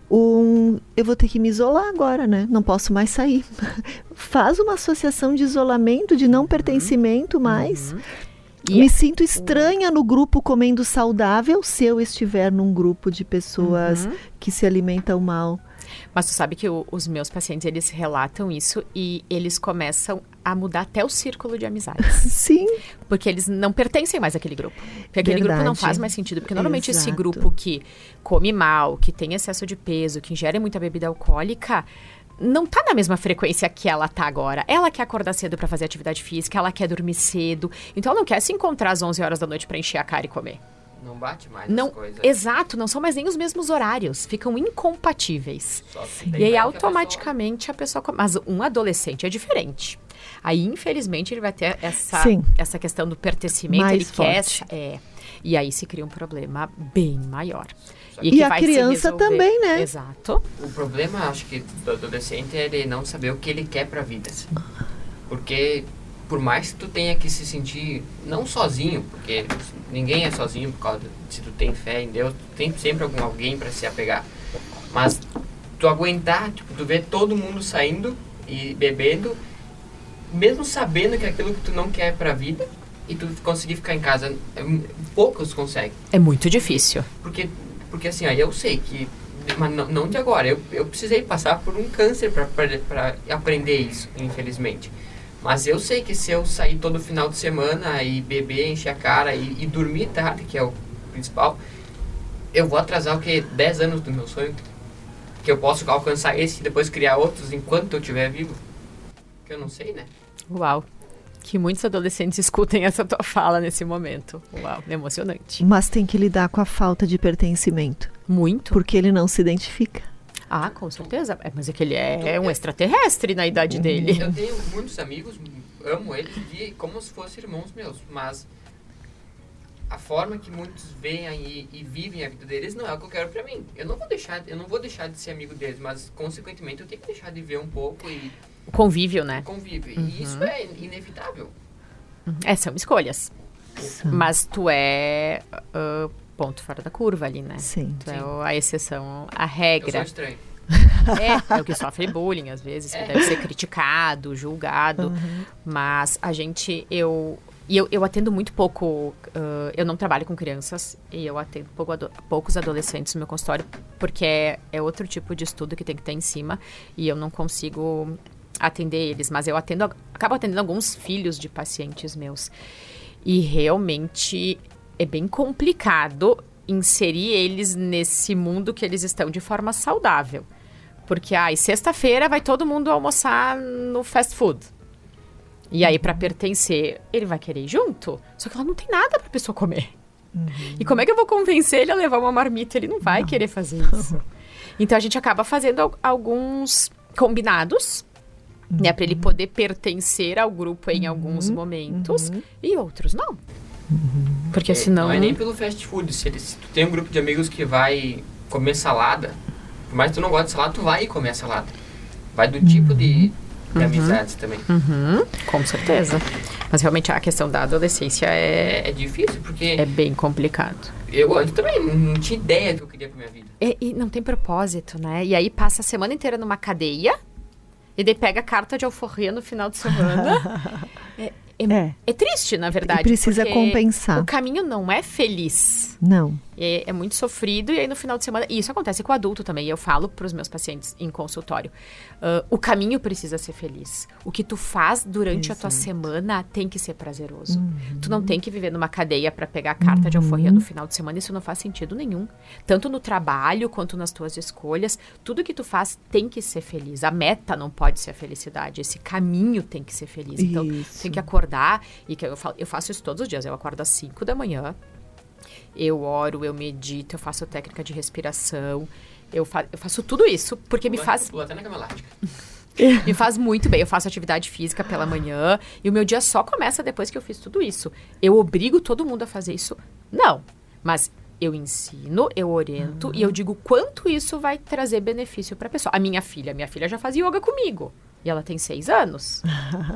Eu vou ter que me isolar agora, né? Não posso mais sair. Faz uma associação de isolamento, de não pertencimento mais. Me sinto estranha no grupo comendo saudável se eu estiver num grupo de pessoas que se alimentam mal. Mas tu sabe que os meus pacientes, eles relatam isso e eles começam a mudar até o círculo de amizades. Sim. Porque eles não pertencem mais àquele grupo. Porque aquele grupo não faz mais sentido. Porque normalmente esse grupo que come mal, que tem excesso de peso, que ingere muita bebida alcoólica, não tá na mesma frequência que ela tá agora. Ela quer acordar cedo pra fazer atividade física, ela quer dormir cedo. Então ela não quer se encontrar às 11 horas da noite pra encher a cara e comer. Não bate mais não, as coisas. Exato, não são mais nem os mesmos horários. Ficam incompatíveis. E aí automaticamente a pessoa... Mas um adolescente é diferente. Aí, infelizmente, ele vai ter essa questão do pertencimento. Mais ele forte. quer... E aí se cria um problema bem maior. E a criança também, né? Exato. O problema, acho que, do adolescente é ele não saber o que ele quer pra vida. Porque... Por mais que tu tenha que se sentir, não sozinho, porque ninguém é sozinho por causa se tu tem fé em Deus, tu tem sempre alguém para se apegar. Mas tu aguentar, tipo, tu ver todo mundo saindo e bebendo, mesmo sabendo que é aquilo que tu não quer pra vida, e tu conseguir ficar em casa, poucos conseguem. É muito difícil. Porque assim, aí eu sei que, mas não de agora, eu precisei passar por um câncer para aprender isso, infelizmente. Mas eu sei que se eu sair todo final de semana e beber, encher a cara e dormir tarde, que é o principal, eu vou atrasar 10 anos do meu sonho. Que eu posso alcançar esse e depois criar outros enquanto eu estiver vivo. Que eu não sei, né? Uau. Que muitos adolescentes escutem essa tua fala nesse momento. Uau, emocionante. Mas tem que lidar com a falta de pertencimento. Muito. Porque ele não se identifica. Ah, com certeza. Mas é que ele é um extraterrestre na idade dele. Eu tenho muitos amigos, amo eles como se fossem irmãos meus, mas a forma que muitos veem e vivem a vida deles não é o que eu quero pra mim. Eu não vou deixar de ser amigo deles, mas consequentemente eu tenho que deixar de ver um pouco e... Convívio, né? Convívio. E isso é inevitável. São escolhas. Mas tu é... ponto fora da curva ali, né? Sim. Tu é a exceção, a regra. Eu sou estranho. É o que sofre bullying, às vezes, que deve ser criticado, julgado. Mas a gente, eu atendo muito pouco, eu não trabalho com crianças, e eu atendo poucos adolescentes no meu consultório, porque é outro tipo de estudo que tem que ter em cima, e eu não consigo atender eles. Mas eu acabo atendendo alguns filhos de pacientes meus. E realmente... é bem complicado inserir eles nesse mundo que eles estão de forma saudável. Porque, sexta-feira vai todo mundo almoçar no fast food. E aí, para pertencer, ele vai querer ir junto. Só que lá não tem nada pra pessoa comer. E como é que eu vou convencer ele a levar uma marmita? Ele não vai querer fazer isso. Então, a gente acaba fazendo alguns combinados, né? Pra ele poder pertencer ao grupo em alguns momentos. E outros não. Porque senão... Não é nem pelo fast food. Se tu tem um grupo de amigos que vai comer salada, por mais que tu não goste de salada, tu vai comer a salada. Vai do tipo de E amizades também. Com certeza. Mas realmente a questão da adolescência É difícil, porque é bem complicado. eu antes também não tinha ideia do que eu queria pra minha vida. E não tem propósito, né? E aí passa a semana inteira numa cadeia, e daí pega a carta de alforria no final de semana. É triste, na verdade. E precisa porque compensar. O caminho não é feliz. Não. É muito sofrido, e aí no final de semana... E isso acontece com o adulto também. Eu falo para os meus pacientes em consultório. O caminho precisa ser feliz. O que tu faz durante a tua semana tem que ser prazeroso. Tu não tem que viver numa cadeia para pegar a carta de alforria no final de semana. Isso não faz sentido nenhum. Tanto no trabalho, quanto nas tuas escolhas. Tudo que tu faz tem que ser feliz. A meta não pode ser a felicidade. Esse caminho tem que ser feliz. Então, tem que acordar. E que eu faço isso todos os dias. Eu acordo às 5 da manhã. Eu oro, eu medito, eu faço técnica de respiração, eu faço tudo isso, porque me faz... Até na cama elástica. Me faz muito bem, eu faço atividade física pela manhã, e o meu dia só começa depois que eu fiz tudo isso. Eu obrigo todo mundo a fazer isso? Não, mas eu ensino, eu oriento, e eu digo quanto isso vai trazer benefício pra pessoa. Minha filha já faz yoga comigo, e ela tem 6 anos.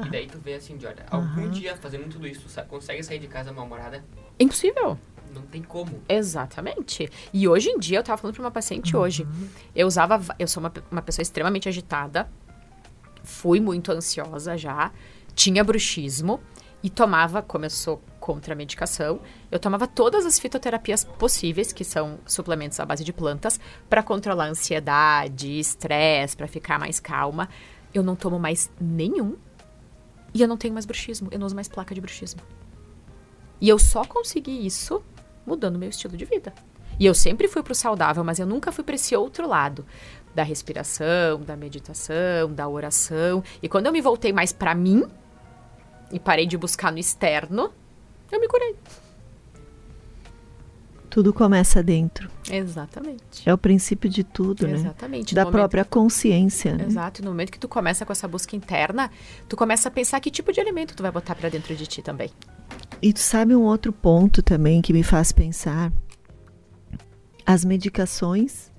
E daí tu vê assim, de olha, algum dia fazendo tudo isso, tu consegue sair de casa mal-humorada? Impossível. Não tem como. Exatamente. E hoje em dia, eu tava falando pra uma paciente hoje, eu sou uma pessoa extremamente agitada, fui muito ansiosa já, tinha bruxismo e tomava, como eu sou contra a medicação, eu tomava todas as fitoterapias possíveis, que são suplementos à base de plantas, pra controlar a ansiedade, estresse, pra ficar mais calma. Eu não tomo mais nenhum e eu não tenho mais bruxismo, eu não uso mais placa de bruxismo. E eu só consegui isso mudando meu estilo de vida. E eu sempre fui pro saudável, mas eu nunca fui para esse outro lado da respiração, da meditação, da oração. E quando eu me voltei mais para mim e parei de buscar no externo, eu me curei. Tudo começa dentro. Exatamente. É o princípio de tudo, né? Exatamente. Da própria consciência, né? Exato. E no momento que tu começa com essa busca interna, tu começa a pensar que tipo de alimento tu vai botar para dentro de ti também. E tu sabe um outro ponto também que me faz pensar? As medicações,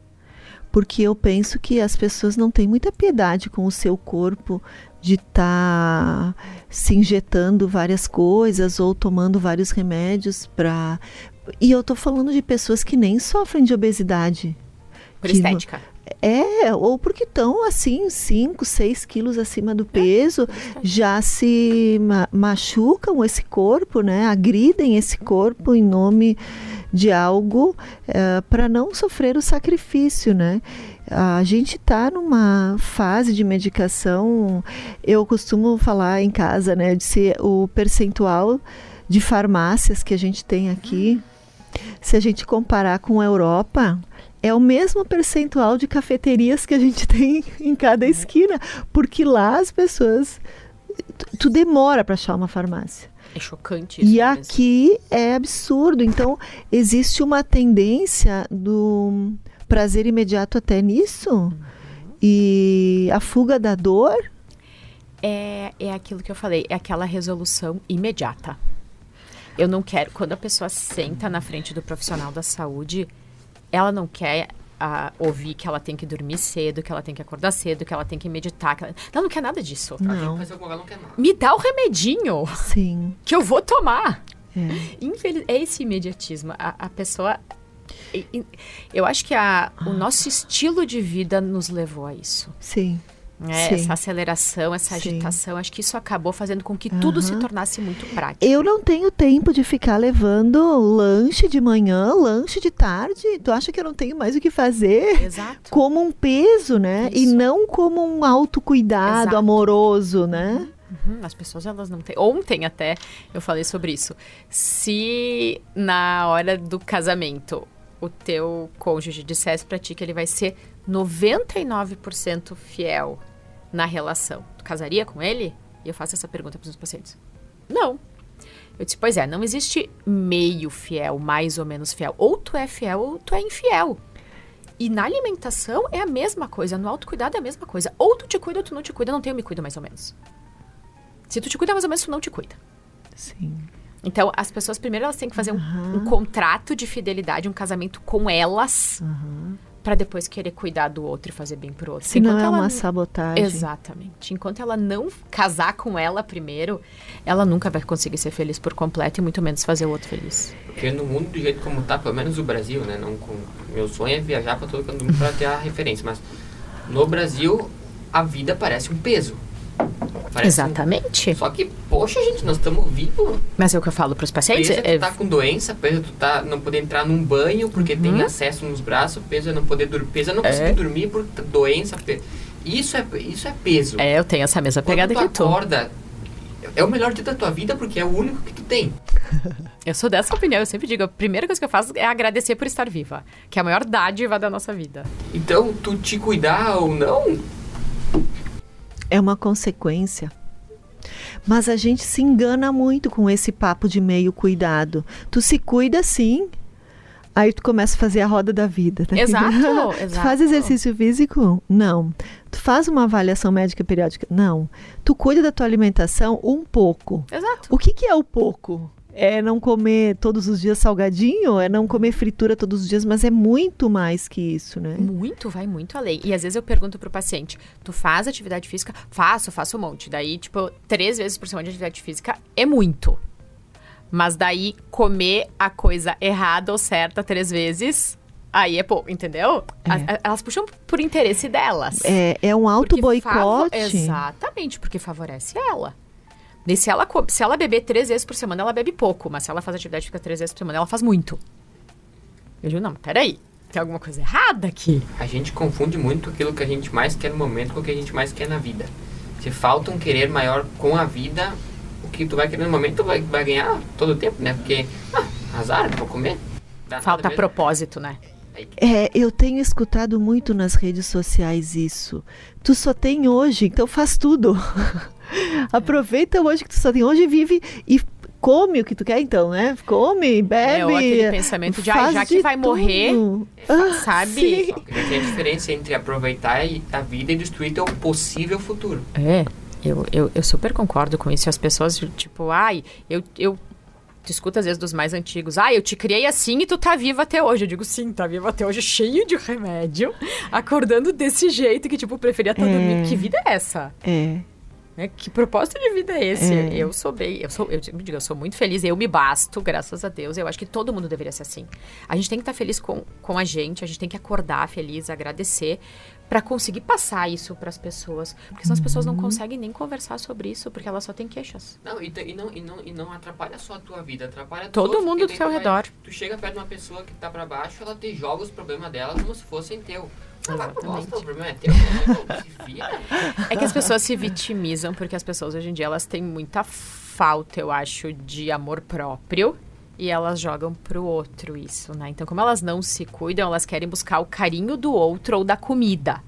porque eu penso que as pessoas não têm muita piedade com o seu corpo de estar se injetando várias coisas ou tomando vários remédios para... E eu tô falando de pessoas que nem sofrem de obesidade. Por estética. Ou porque estão assim, 5, 6 quilos acima do peso, já se machucam esse corpo, né? Agridem esse corpo em nome de algo para não sofrer o sacrifício, né? A gente está numa fase de medicação, eu costumo falar em casa, né? De ser o percentual de farmácias que a gente tem aqui, se a gente comparar com a Europa, é o mesmo percentual de cafeterias que a gente tem em cada esquina, porque lá as pessoas... Tu demora para achar uma farmácia. É chocante isso. E aqui é absurdo. Então, existe uma tendência do prazer imediato até nisso. E a fuga da dor... É aquilo que eu falei, é aquela resolução imediata. Eu não quero... Quando a pessoa senta na frente do profissional da saúde... Ela não quer ouvir que ela tem que dormir cedo, que ela tem que acordar cedo, que ela tem que meditar. Ela não quer nada disso. Não. Ela não quer nada. Me dá o remedinho. Sim. Que eu vou tomar. É. É esse imediatismo. A pessoa... Eu acho que o nosso estilo de vida nos levou a isso. Sim. Sim. Essa aceleração, essa agitação, acho que isso acabou fazendo com que tudo se tornasse muito prático. Eu não tenho tempo de ficar levando lanche de manhã, lanche de tarde. Tu acha que eu não tenho mais o que fazer? Exato. Como um peso, né? Isso. E não como um autocuidado amoroso, né? As pessoas, elas não têm... Ontem até eu falei sobre isso. Se na hora do casamento o teu cônjuge dissesse pra ti que ele vai ser 99% fiel na relação, tu casaria com ele? E eu faço essa pergunta para os meus pacientes. Não. Eu disse, pois é, não existe meio fiel, mais ou menos fiel. Ou tu é fiel ou tu é infiel. E na alimentação é a mesma coisa, no autocuidado é a mesma coisa. Ou tu te cuida ou tu não te cuida, não tem o me cuida mais ou menos. Se tu te cuida mais ou menos, tu não te cuida. Sim. Então, as pessoas primeiro elas têm que fazer um contrato de fidelidade, um casamento com elas, para depois querer cuidar do outro e fazer bem pro outro. Se não é uma sabotagem. Exatamente. Enquanto ela não casar com ela primeiro, ela nunca vai conseguir ser feliz por completo e muito menos fazer o outro feliz. Porque no mundo do jeito como tá, pelo menos o Brasil, né? Meu sonho é viajar para todo mundo para ter a referência, mas no Brasil a vida parece um peso. Exatamente. Só que, poxa, gente, nós estamos vivos. Mas é o que eu falo para os pacientes. Peso é tu tá com doença, peso é tu não poder entrar num banho porque tem acesso nos braços, peso é não poder dormir, peso é não conseguir dormir por doença. Isso é peso. Eu tenho essa mesma pegada que tu. Quando tu acorda, é o melhor dia da tua vida porque é o único que tu tem. Eu sou dessa opinião, eu sempre digo, a primeira coisa que eu faço é agradecer por estar viva, que é a maior dádiva da nossa vida. Então, tu te cuidar ou não... É uma consequência. Mas a gente se engana muito com esse papo de meio cuidado. Tu se cuida sim, aí tu começa a fazer a roda da vida. Né? Exato. Tu faz exercício físico? Não. Tu faz uma avaliação médica periódica? Não. Tu cuida da tua alimentação um pouco. Exato. O que é o pouco? É não comer todos os dias salgadinho? É não comer fritura todos os dias? Mas é muito mais que isso, né? Vai muito além. E às vezes eu pergunto pro paciente, tu faz atividade física? Faço um monte. Daí, 3 vezes por semana de atividade física é muito. Mas daí, comer a coisa errada ou certa 3 vezes, aí é pouco, entendeu? Elas puxam por interesse delas. É um auto-boicote. Exatamente, porque favorece ela. E se ela beber 3 vezes por semana, ela bebe pouco. Mas se ela faz atividade física 3 vezes por semana, ela faz muito. Eu digo, não, peraí. Tem alguma coisa errada aqui. A gente confunde muito aquilo que a gente mais quer no momento com o que a gente mais quer na vida. Se falta um querer maior com a vida, o que tu vai querer no momento, tu vai ganhar todo o tempo, né? Porque, azar, vou comer. Falta propósito, né? Eu tenho escutado muito nas redes sociais isso. Tu só tem hoje, então faz tudo. Aproveita hoje que tu só tem hoje e vive e come o que tu quer então, né? Come, bebe. Ou aquele pensamento de, já que vai morrer, sabe? Sim. Só que tem a diferença entre aproveitar a vida e destruir teu possível futuro. Eu super concordo com isso. As pessoas, tu escuta às vezes dos mais antigos, eu te criei assim e tu tá viva até hoje. Eu digo, sim, tá viva até hoje, cheio de remédio, acordando desse jeito que, preferia estar dormindo. Que vida é essa? Que propósito de vida é esse? Eu sou muito feliz, eu me basto, graças a Deus. Eu acho que todo mundo deveria ser assim. A gente tem que estar feliz com a gente tem que acordar feliz, agradecer, para conseguir passar isso para as pessoas. Porque senão as pessoas não conseguem nem conversar sobre isso, porque elas só têm queixas. E não atrapalha só a tua vida, atrapalha todo mundo do teu redor. Tu chega perto de uma pessoa que tá para baixo, ela te joga os problemas dela como se fossem teu. O problema é teu, se vira. É que as pessoas se vitimizam, porque as pessoas hoje em dia, elas têm muita falta, eu acho, de amor próprio. E elas jogam pro outro isso, né? Então, como elas não se cuidam, elas querem buscar o carinho do outro ou da comida.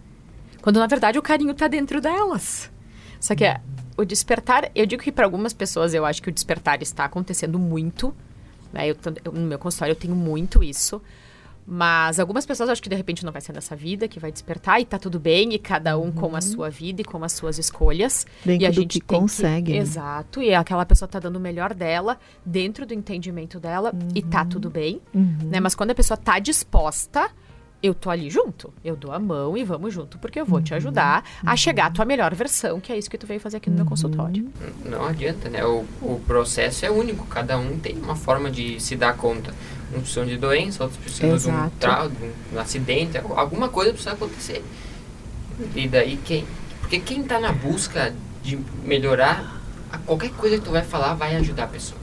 Quando, na verdade, o carinho tá dentro delas. Só que o despertar... Eu digo que para algumas pessoas, eu acho que o despertar está acontecendo muito. Né? No meu consultório, eu tenho muito isso. Mas algumas pessoas acham que de repente não vai ser nessa vida que vai despertar e tá tudo bem, e cada um com a sua vida e com as suas escolhas. Dentro e a do gente que consegue. Né? Exato, e aquela pessoa tá dando o melhor dela, dentro do entendimento dela, e tá tudo bem. Né? Mas quando a pessoa tá disposta, eu tô ali junto. Eu dou a mão e vamos junto, porque eu vou te ajudar a chegar à tua melhor versão, que é isso que tu veio fazer aqui no meu consultório. Não adianta, né? O processo é único, cada um tem uma forma de se dar conta. Uns precisam de doença, outros precisam de um acidente, alguma coisa precisa acontecer. E daí porque quem tá na busca de melhorar, qualquer coisa que tu vai falar vai ajudar a pessoa.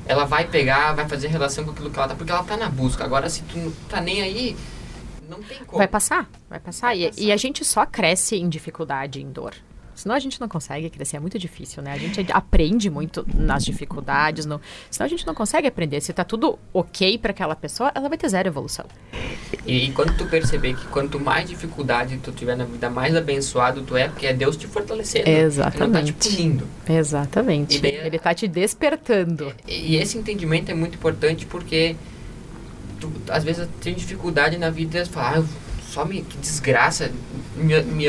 Ela vai pegar, vai fazer relação com aquilo que ela tá, porque ela tá na busca. Agora, se tu não tá nem aí, não tem como. Vai passar. E a gente só cresce em dificuldade, em dor. Senão a gente não consegue crescer, é muito difícil, né? A gente aprende muito nas dificuldades, senão a gente não consegue aprender. Se tá tudo ok para aquela pessoa, ela vai ter 0 evolução. E quando tu perceber que quanto mais dificuldade tu tiver na vida, mais abençoado tu é, porque é Deus te fortalecendo. Exatamente. Ele não tá te punindo. Exatamente. Ele tá te despertando. E esse entendimento é muito importante porque tu, às vezes, tem dificuldade na vida e fala, que desgraça, me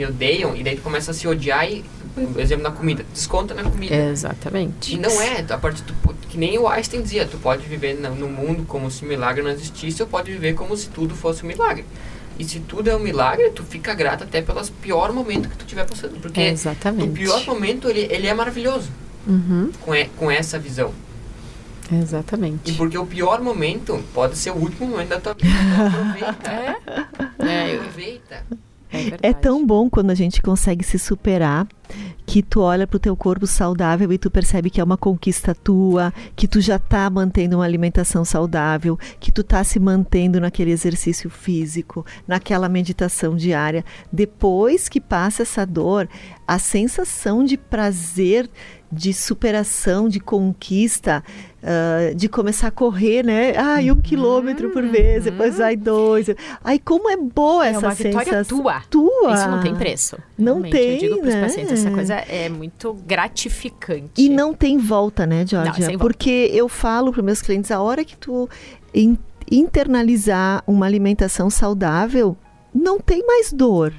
odeiam, e daí tu começa a se odiar e, por exemplo, na comida, desconta na comida. Exatamente. E não é, a partir que nem o Einstein dizia, tu pode viver no mundo como se milagre não existisse, ou pode viver como se tudo fosse um milagre. E se tudo é um milagre, tu fica grata até pelos piores momentos que tu tiver passando. Porque Exatamente. o pior momento, ele é maravilhoso. Com essa visão. Exatamente. E porque o pior momento pode ser o último momento da tua vida. Então aproveita. Aproveita. É tão bom quando a gente consegue se superar, que tu olha pro teu corpo saudável e tu percebe que é uma conquista tua, que tu já tá mantendo uma alimentação saudável, que tu tá se mantendo naquele exercício físico, naquela meditação diária. Depois que passa essa dor, a sensação de prazer, de superação, de conquista, de começar a correr, né? 1 quilômetro por vez, depois vai 2. Ai, como é boa essa sensação. É uma vitória tua. Isso não tem preço. Não realmente. tem, Eu digo para os né? pacientes, essa coisa é muito gratificante. E não tem volta, né, Georgia? Não, sem volta. Porque eu falo para meus clientes, a hora que tu internalizar uma alimentação saudável, não tem mais dor.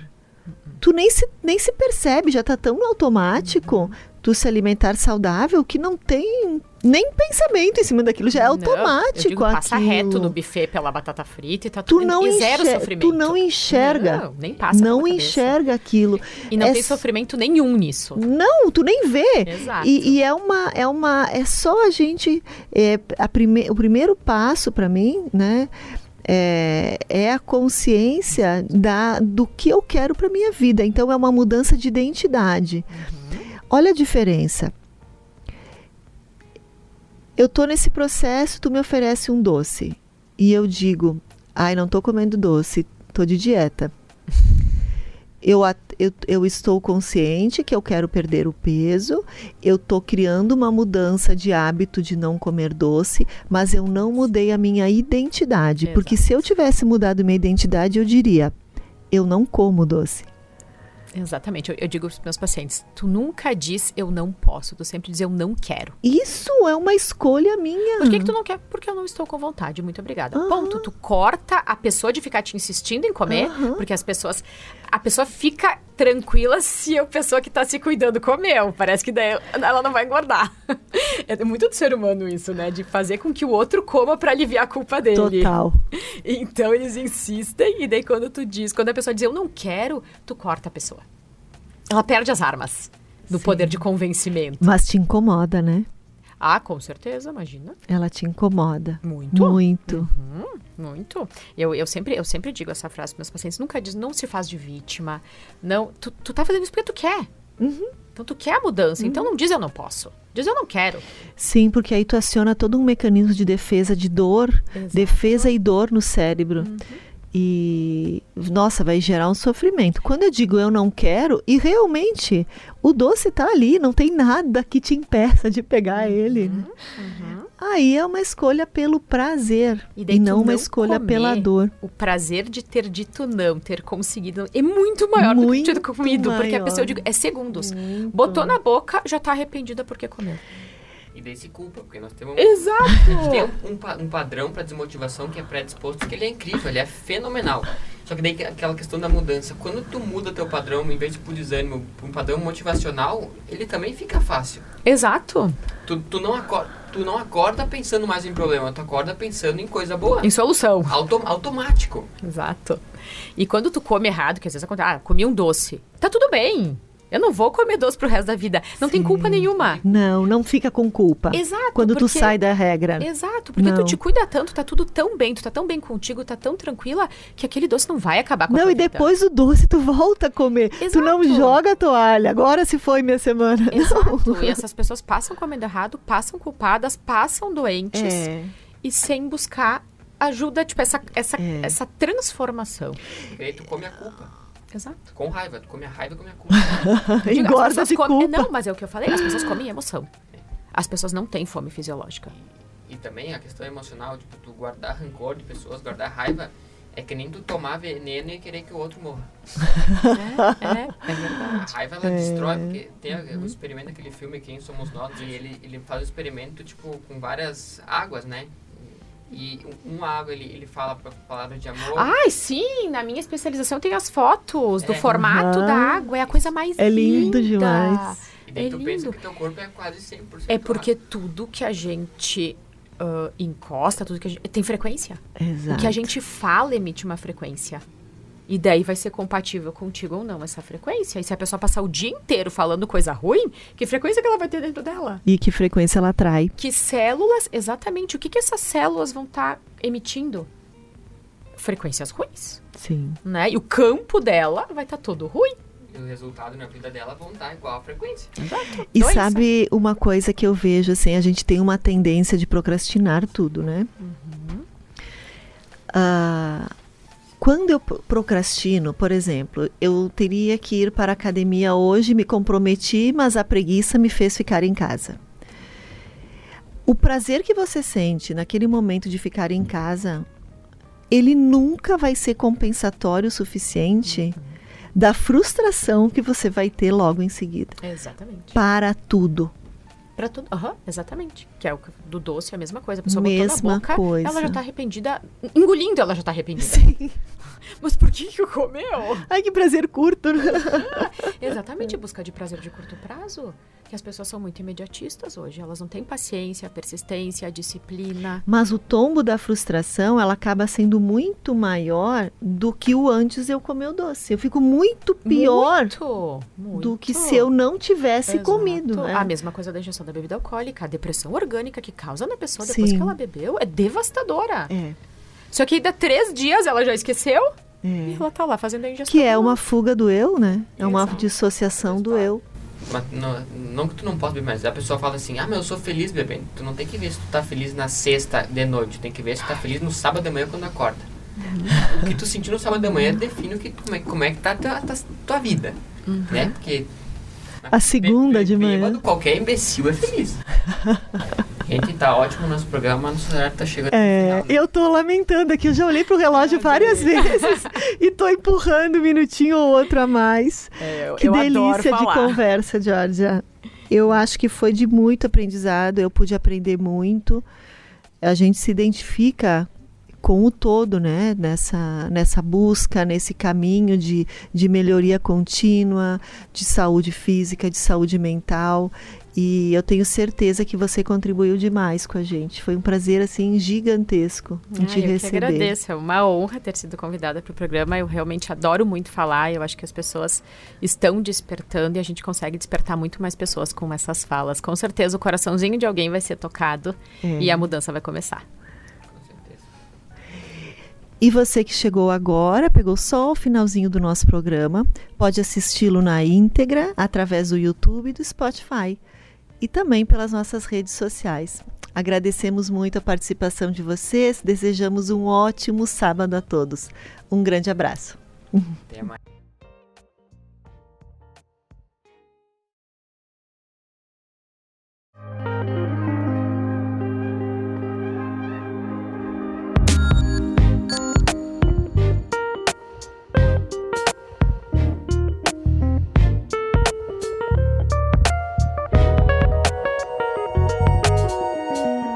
Tu nem se percebe, já tá tão no automático, tu se alimentar saudável, que não tem nem pensamento em cima daquilo, já é automático. Eu digo, passa aquilo. reto no buffet pela batata frita e tá tudo Tu zero sofrimento. Tu não enxerga. Não, nem passa Não pela cabeça. enxerga aquilo. E não tem sofrimento nenhum nisso. Não, tu nem vê. Exato. E é só a gente, o primeiro passo para mim, né? É a consciência do que eu quero para minha vida. Então é uma mudança de identidade. Olha a diferença. Eu tô nesse processo, tu me oferece um doce e eu digo, não tô comendo doce, tô de dieta. Eu estou consciente que eu quero perder o peso, eu estou criando uma mudança de hábito de não comer doce, mas eu não mudei a minha identidade. Exato. Porque se eu tivesse mudado minha identidade, eu diria, eu não como doce. Exatamente. Eu digo para os meus pacientes, tu nunca diz eu não posso, tu sempre diz eu não quero. Isso é uma escolha minha. Por que tu não quer? Porque eu não estou com vontade. Muito obrigada. Ponto. Tu corta a pessoa de ficar te insistindo em comer, porque a pessoa fica tranquila se a pessoa que está se cuidando comeu. Parece que daí ela não vai engordar. É muito do ser humano isso, né? De fazer com que o outro coma para aliviar a culpa dele. Total. Então eles insistem e daí quando a pessoa diz eu não quero, tu corta a pessoa. Ela perde as armas do poder de convencimento. Mas te incomoda, né? Com certeza, imagina. Ela te incomoda. Muito. Muito. Muito. Eu sempre digo essa frase para meus pacientes, não se faz de vítima. Não, tu tá fazendo isso porque tu quer. Então tu quer a mudança. Então não diz eu não posso. Diz eu não quero. Sim, porque aí tu aciona todo um mecanismo de defesa de dor. Exato. Defesa e dor no cérebro. E, nossa, vai gerar um sofrimento. Quando eu digo eu não quero, e realmente o doce tá ali, não tem nada que te impeça de pegar ele. Né? Aí é uma escolha pelo prazer e não uma escolha pela dor. O prazer de ter dito não, ter conseguido, é muito maior do que ter comido. Porque a pessoa, eu digo, é segundos. Botou na boca, já tá arrependida porque comeu. E daí se culpa, porque nós temos Exato! um padrão para desmotivação que é predisposto, que ele é incrível, ele é fenomenal. Só que daí aquela questão da mudança, quando tu muda teu padrão, em vez de por desânimo, por um padrão motivacional, ele também fica fácil. Exato! Tu não acorda pensando mais em problema, tu acorda pensando em coisa boa. Em solução. Automático. Exato. E quando tu come errado, que às vezes acontece, comi um doce, tá tudo bem. Eu não vou comer doce pro resto da vida. Não tem culpa nenhuma. Não fica com culpa. Exato. Quando tu sai da regra. Exato, porque tu te cuida tanto, tá tudo tão bem, tu tá tão bem contigo, tá tão tranquila, que aquele doce não vai acabar com a tua vida. Não, e depois do doce tu volta a comer. Exato. Tu não joga a toalha. Agora se foi minha semana. Exato. Não. E essas pessoas passam comendo errado, passam culpadas, passam doentes e sem buscar ajuda, tipo, essa transformação. E aí tu come a culpa. Exato. Com raiva, tu come a raiva e come a culpa. Engorda de culpa. Não, mas é o que eu falei, as pessoas comem emoção. As pessoas não têm fome fisiológica. E também a questão emocional, tipo, tu guardar rancor de pessoas, guardar raiva, é que nem tu tomar veneno e querer que o outro morra. É verdade. A raiva, ela destrói, porque tem o experimento daquele filme Quem Somos Nós, e ele faz o experimento, tipo, com várias águas, né? E uma água, ele fala a palavra de amor. Ai, sim! Na minha especialização tem as fotos do formato da água. É a coisa mais linda. É lindo demais. E daí tu pensa que teu corpo é quase 100%. É porque tudo que a gente encosta, tudo que a gente... tem frequência. Exato. O que a gente fala emite uma frequência. E daí vai ser compatível contigo ou não essa frequência. E se a pessoa passar o dia inteiro falando coisa ruim, que frequência que ela vai ter dentro dela? E que frequência ela atrai. Que células, exatamente, o que essas células vão estar emitindo? Frequências ruins. Sim. Né? E o campo dela vai estar todo ruim. E o resultado na vida dela vão estar igual à frequência. Exato. E Doença. sabe uma coisa que eu vejo, assim, a gente tem uma tendência de procrastinar tudo, né? Quando eu procrastino, por exemplo, eu teria que ir para a academia hoje, me comprometi, mas a preguiça me fez ficar em casa. O prazer que você sente naquele momento de ficar em casa, ele nunca vai ser compensatório o suficiente da frustração que você vai ter logo em seguida. Exatamente. Para tudo. Pra tudo. Exatamente. Que é o do doce, é a mesma coisa. A pessoa botou Mesma na boca, coisa. ela já tá arrependida. Engolindo, ela já tá arrependida. Sim. Mas por que comeu? Ai, que prazer curto. Exatamente, busca de prazer de curto prazo. Que as pessoas são muito imediatistas hoje. Elas não têm paciência, persistência, disciplina. Mas o tombo da frustração, ela acaba sendo muito maior do que o antes eu comer o doce. Eu fico muito pior Muito. do que se eu não tivesse Exato. comido. Né? A mesma coisa da ingestão da bebida alcoólica. A depressão orgânica que causa na pessoa depois Sim. que ela bebeu é devastadora. É. Só que dá 3 dias ela já esqueceu e É. ela tá lá fazendo a ingestão. Que é uma fuga do eu, né? É uma Exato. dissociação do eu. Mas não que tu não possa beber, mas a pessoa fala assim, mas eu sou feliz bebendo. Tu não tem que ver se tu tá feliz na sexta de noite, tu tem que ver se tu tá feliz no sábado de manhã quando acorda. O que tu sentiu no sábado de manhã define como é que tá a tua vida, né? Porque A segunda de manhã. bêbado, qualquer imbecil é feliz. Gente, tá ótimo o nosso programa, nosso horário tá chegando no final. Eu tô lamentando aqui, eu já olhei pro relógio várias vezes e tô empurrando um minutinho ou outro a mais. Que eu adoro delícia de falar. conversa, Georgia. Eu acho que foi de muito aprendizado, eu pude aprender muito. A gente se identifica com o todo, né? Nessa busca, nesse caminho de melhoria contínua, de saúde física, de saúde mental. E eu tenho certeza que você contribuiu demais com a gente. Foi um prazer, assim, gigantesco de te Eu receber. que agradeço. É uma honra ter sido convidada para o programa. Eu realmente adoro muito falar. Eu acho que as pessoas estão despertando e a gente consegue despertar muito mais pessoas com essas falas. Com certeza o coraçãozinho de alguém vai ser tocado e a mudança vai começar. Com certeza. E você que chegou agora, pegou só o finalzinho do nosso programa, pode assisti-lo na íntegra através do YouTube e do Spotify. E também pelas nossas redes sociais. Agradecemos muito a participação de vocês, desejamos um ótimo sábado a todos. Um grande abraço. Até mais.